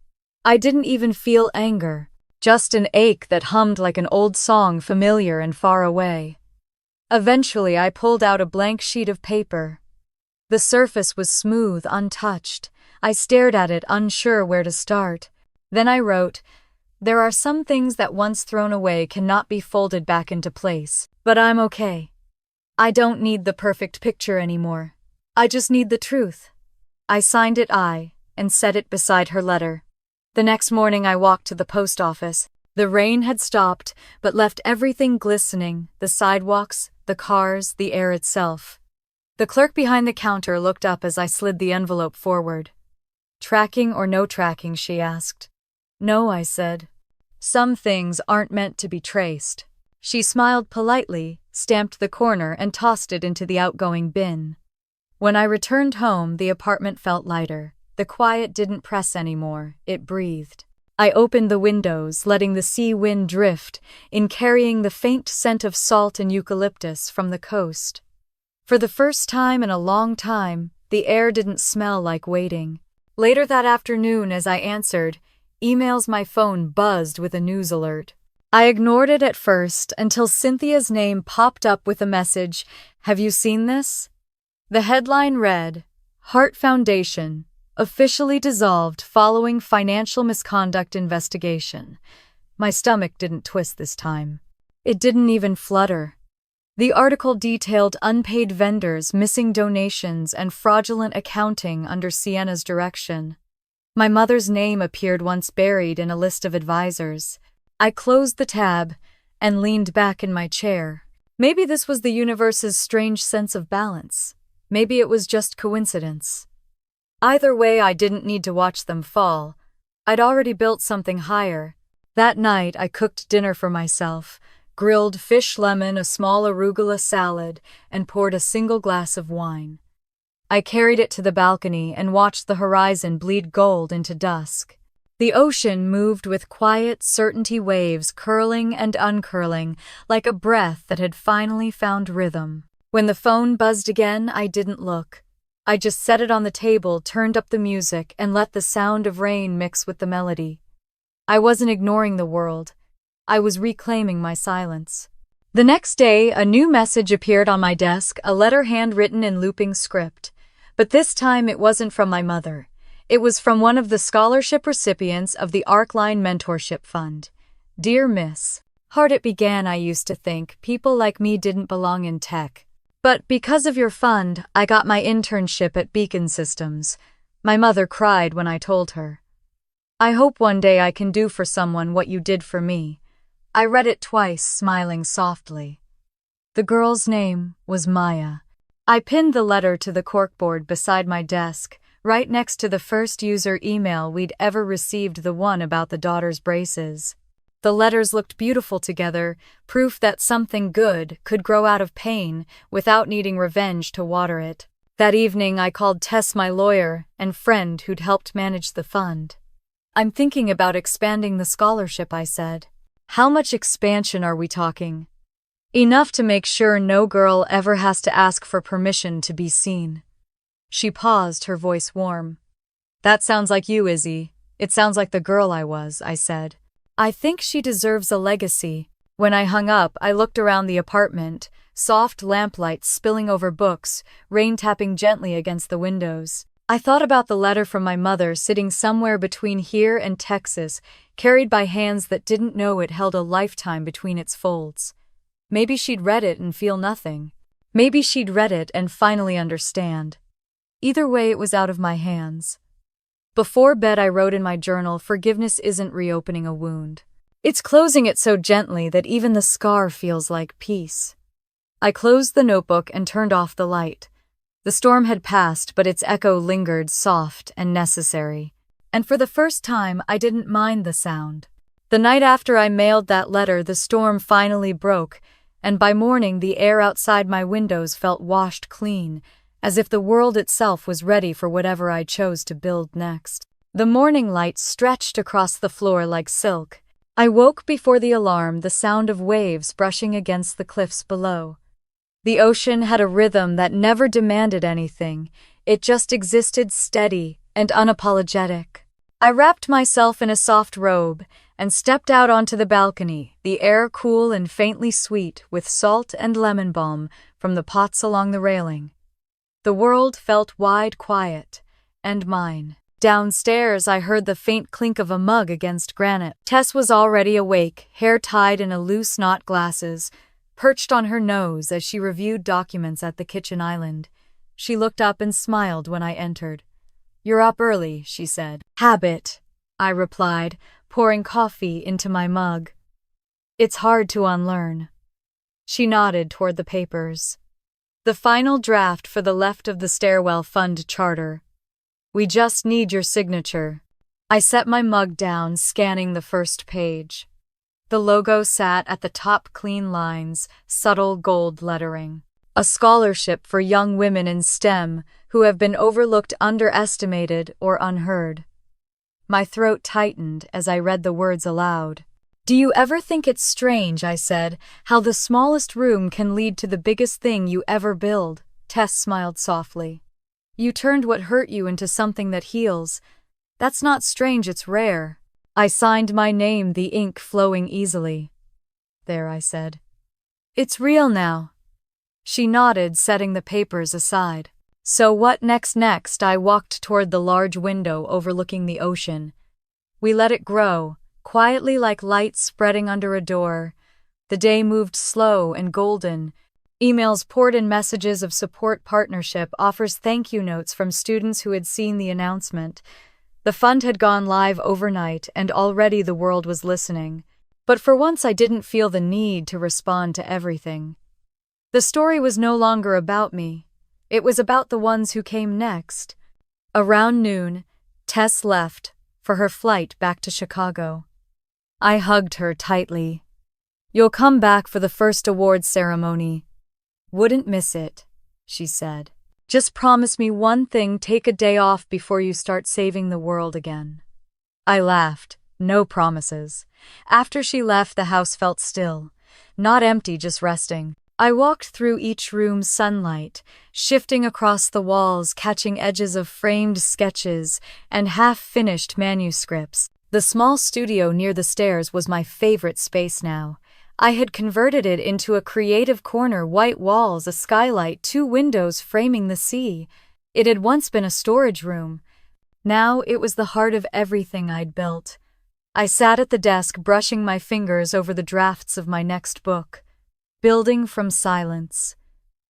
A: I didn't even feel anger, just an ache that hummed like an old song, familiar and far away. Eventually, I pulled out a blank sheet of paper. The surface was smooth, untouched. I stared at it, unsure where to start. Then I wrote, "There are some things that once thrown away cannot be folded back into place, but I'm okay. I don't need the perfect picture anymore. I just need the truth." I signed it I, and set it beside her letter. The next morning I walked to the post office. The rain had stopped, but left everything glistening, the sidewalks, the cars, the air itself. The clerk behind the counter looked up as I slid the envelope forward. "Tracking or no tracking?" she asked. "No," I said. "Some things aren't meant to be traced." She smiled politely, stamped the corner, and tossed it into the outgoing bin. When I returned home, the apartment felt lighter. The quiet didn't press anymore, it breathed. I opened the windows, letting the sea wind drift in, carrying the faint scent of salt and eucalyptus from the coast. For the first time in a long time, The air didn't smell like waiting. Later that afternoon, as I answered emails, my phone buzzed with a news alert. I ignored it at first until Cynthia's name popped up with a message, "Have you seen this?" The headline read, "Heart Foundation, officially dissolved following financial misconduct investigation." My stomach didn't twist this time. It didn't even flutter. The article detailed unpaid vendors, missing donations, and fraudulent accounting under Sienna's direction. My mother's name appeared once buried in a list of advisors. I closed the tab and leaned back in my chair. Maybe this was the universe's strange sense of balance. Maybe it was just coincidence. Either way, I didn't need to watch them fall. I'd already built something higher. That night, I cooked dinner for myself, grilled fish lemon, a small arugula salad, and poured a single glass of wine. I carried it to the balcony and watched the horizon bleed gold into dusk. The ocean moved with quiet certainty, waves curling and uncurling like a breath that had finally found rhythm. When the phone buzzed again, I didn't look. I just set it on the table, turned up the music, and let the sound of rain mix with the melody. I wasn't ignoring the world. I was reclaiming my silence. The next day, a new message appeared on my desk, a letter handwritten in looping script. But this time it wasn't from my mother. It was from one of the scholarship recipients of the Arcline Mentorship Fund. "Dear Miss, hard it began. I used to think people like me didn't belong in tech. But because of your fund, I got my internship at Beacon Systems." My mother cried when I told her. "I hope one day I can do for someone what you did for me." I read it twice, smiling softly. The girl's name was Maya. I pinned the letter to the corkboard beside my desk, right next to the first user email we'd ever received, the one about the daughter's braces. The letters looked beautiful together, proof that something good could grow out of pain without needing revenge to water it. That evening, I called Tess, my lawyer and friend who'd helped manage the fund. "I'm thinking about expanding the scholarship," I said. "How much expansion are we talking?" "Enough to make sure no girl ever has to ask for permission to be seen." She paused, her voice warm. "That sounds like you, Izzy. It sounds like the girl I was," I said. "I think she deserves a legacy." When I hung up, I looked around the apartment, soft lamplight spilling over books, rain tapping gently against the windows. I thought about the letter from my mother sitting somewhere between here and Texas, carried by hands that didn't know it held a lifetime between its folds. Maybe she'd read it and feel nothing. Maybe she'd read it and finally understand. Either way, it was out of my hands. Before bed, I wrote in my journal, "Forgiveness isn't reopening a wound. It's closing it so gently that even the scar feels like peace." I closed the notebook and turned off the light. The storm had passed, but its echo lingered, soft and necessary. And for the first time, I didn't mind the sound. The night after I mailed that letter, the storm finally broke, and by morning the air outside my windows felt washed clean, as if the world itself was ready for whatever I chose to build next. The morning light stretched across the floor like silk. I woke before the alarm, the sound of waves brushing against the cliffs below. The ocean had a rhythm that never demanded anything. It just existed, steady and unapologetic. I wrapped myself in a soft robe and stepped out onto the balcony, the air cool and faintly sweet with salt and lemon balm from the pots along the railing. The world felt wide, quiet, and mine. Downstairs, I heard the faint clink of a mug against granite. Tess was already awake, hair tied in a loose knot, glasses perched on her nose as she reviewed documents at the kitchen island. She looked up and smiled when I entered. "You're up early," she said. "Habit," I replied, pouring coffee into my mug. "It's hard to unlearn." She nodded toward the papers. "The final draft for the left of the Stairwell Fund charter. We just need your signature." I set my mug down, scanning the first page. The logo sat at the top, clean lines, subtle gold lettering. A scholarship for young women in STEM who have been overlooked, underestimated, or unheard. My throat tightened as I read the words aloud. "Do you ever think it's strange," I said, "how the smallest room can lead to the biggest thing you ever build?" Tess smiled softly. You turned what hurt you into something that heals. That's not strange, it's rare. I signed my name, the ink flowing easily. There, I said. It's real now. She nodded, setting the papers aside. So what next? I walked toward the large window overlooking the ocean. We let it grow, quietly like light spreading under a door. The day moved slow and golden. Emails poured in, messages of support, partnership, offers, thank you notes from students who had seen the announcement. The fund had gone live overnight, and already the world was listening. But for once I didn't feel the need to respond to everything. The story was no longer about me. It was about the ones who came next. Around noon, Tess left for her flight back to Chicago. I hugged her tightly. You'll come back for the first awards ceremony. Wouldn't miss it, she said. Just promise me one thing, take a day off before you start saving the world again. I laughed. No promises. After she left, the house felt still. Not empty, just resting. I walked through each room's sunlight, shifting across the walls, catching edges of framed sketches and half-finished manuscripts. The small studio near the stairs was my favorite space now. I had converted it into a creative corner, white walls, a skylight, 2 windows framing the sea. It had once been a storage room. Now it was the heart of everything I'd built. I sat at the desk, brushing my fingers over the drafts of my next book. Building from silence.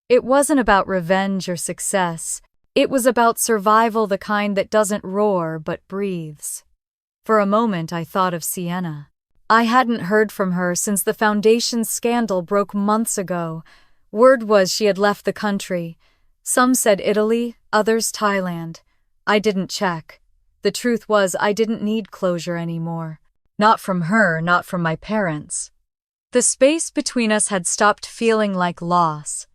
A: It wasn't about revenge or success. It was about survival, the kind that doesn't roar but breathes. For a moment I thought of Sienna. I hadn't heard from her since the foundation scandal broke months ago. Word was she had left the country. Some said Italy, others Thailand. I didn't check. The truth was I didn't need closure anymore. Not from her, not from my parents. The space between us had stopped feeling like loss.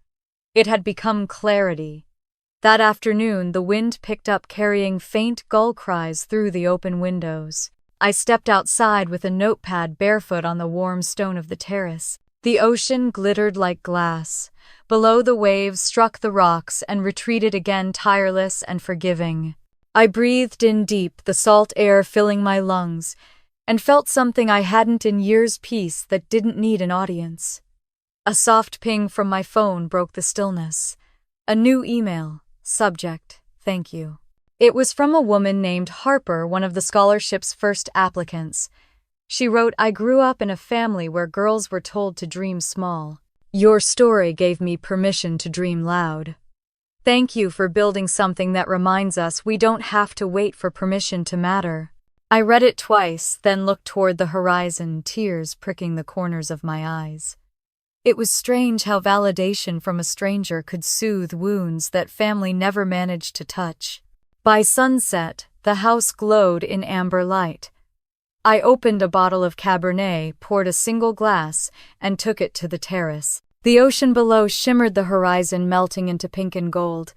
A: It had become clarity. That afternoon, the wind picked up, carrying faint gull cries through the open windows. I stepped outside with a notepad, barefoot on the warm stone of the terrace. The ocean glittered like glass. Below, the waves struck the rocks and retreated again, tireless and forgiving. I breathed in deep, the salt air filling my lungs, and felt something I hadn't in years, peace that didn't need an audience. A soft ping from my phone broke the stillness. A new email. Subject, thank you. It was from a woman named Harper, one of the scholarship's first applicants. She wrote, I grew up in a family where girls were told to dream small. Your story gave me permission to dream loud. Thank you for building something that reminds us we don't have to wait for permission to matter. I read it twice, then looked toward the horizon, tears pricking the corners of my eyes. It was strange how validation from a stranger could soothe wounds that family never managed to touch. By sunset, the house glowed in amber light. I opened a bottle of Cabernet, poured a single glass, and took it to the terrace. The ocean below shimmered, the horizon melting into pink and gold.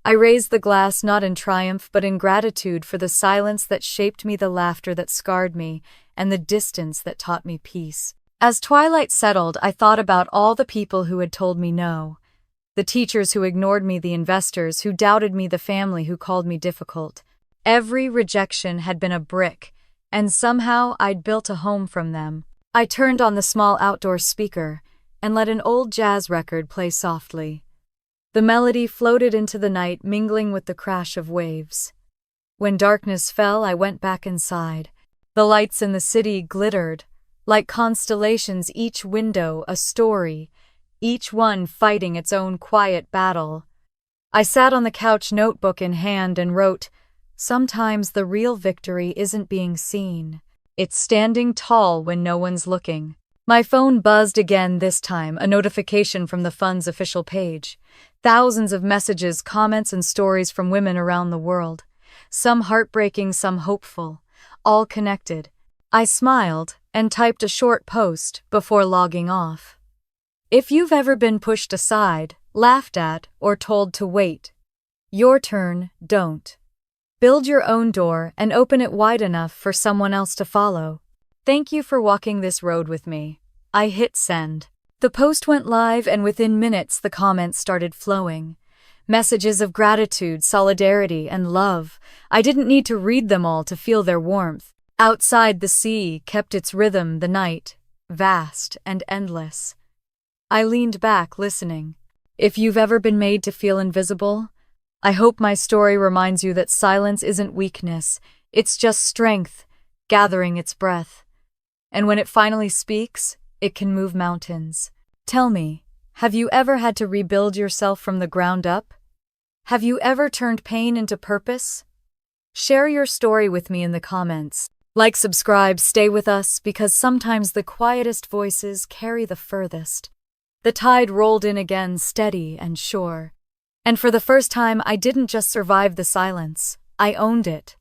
A: I raised the glass not in triumph but in gratitude for the silence that shaped me, the laughter that scarred me, and the distance that taught me peace. As twilight settled, I thought about all the people who had told me no. The teachers who ignored me, the investors who doubted me, the family who called me difficult. Every rejection had been a brick, and somehow I'd built a home from them. I turned on the small outdoor speaker and let an old jazz record play softly. The melody floated into the night, mingling with the crash of waves. When darkness fell, I went back inside. The lights in the city glittered, like constellations, each window a story, each one fighting its own quiet battle. I sat on the couch, notebook in hand, and wrote, sometimes the real victory isn't being seen. It's standing tall when no one's looking. My phone buzzed again, this time a notification from the fund's official page. Thousands of messages, comments, and stories from women around the world. Some heartbreaking, some hopeful, all connected. I smiled and typed a short post before logging off. If you've ever been pushed aside, laughed at, or told to wait, your turn, don't. Build your own door and open it wide enough for someone else to follow. Thank you for walking this road with me. I hit send. The post went live, and within minutes the comments started flowing. Messages of gratitude, solidarity, and love. I didn't need to read them all to feel their warmth. Outside, the sea kept its rhythm, the night, vast and endless. I leaned back, listening. If you've ever been made to feel invisible, I hope my story reminds you that silence isn't weakness, it's just strength, gathering its breath. And when it finally speaks, it can move mountains. Tell me, have you ever had to rebuild yourself from the ground up? Have you ever turned pain into purpose? Share your story with me in the comments. Like, subscribe, stay with us, because sometimes the quietest voices carry the furthest. The tide rolled in again, steady and sure. And for the first time, I didn't just survive the silence, I owned it.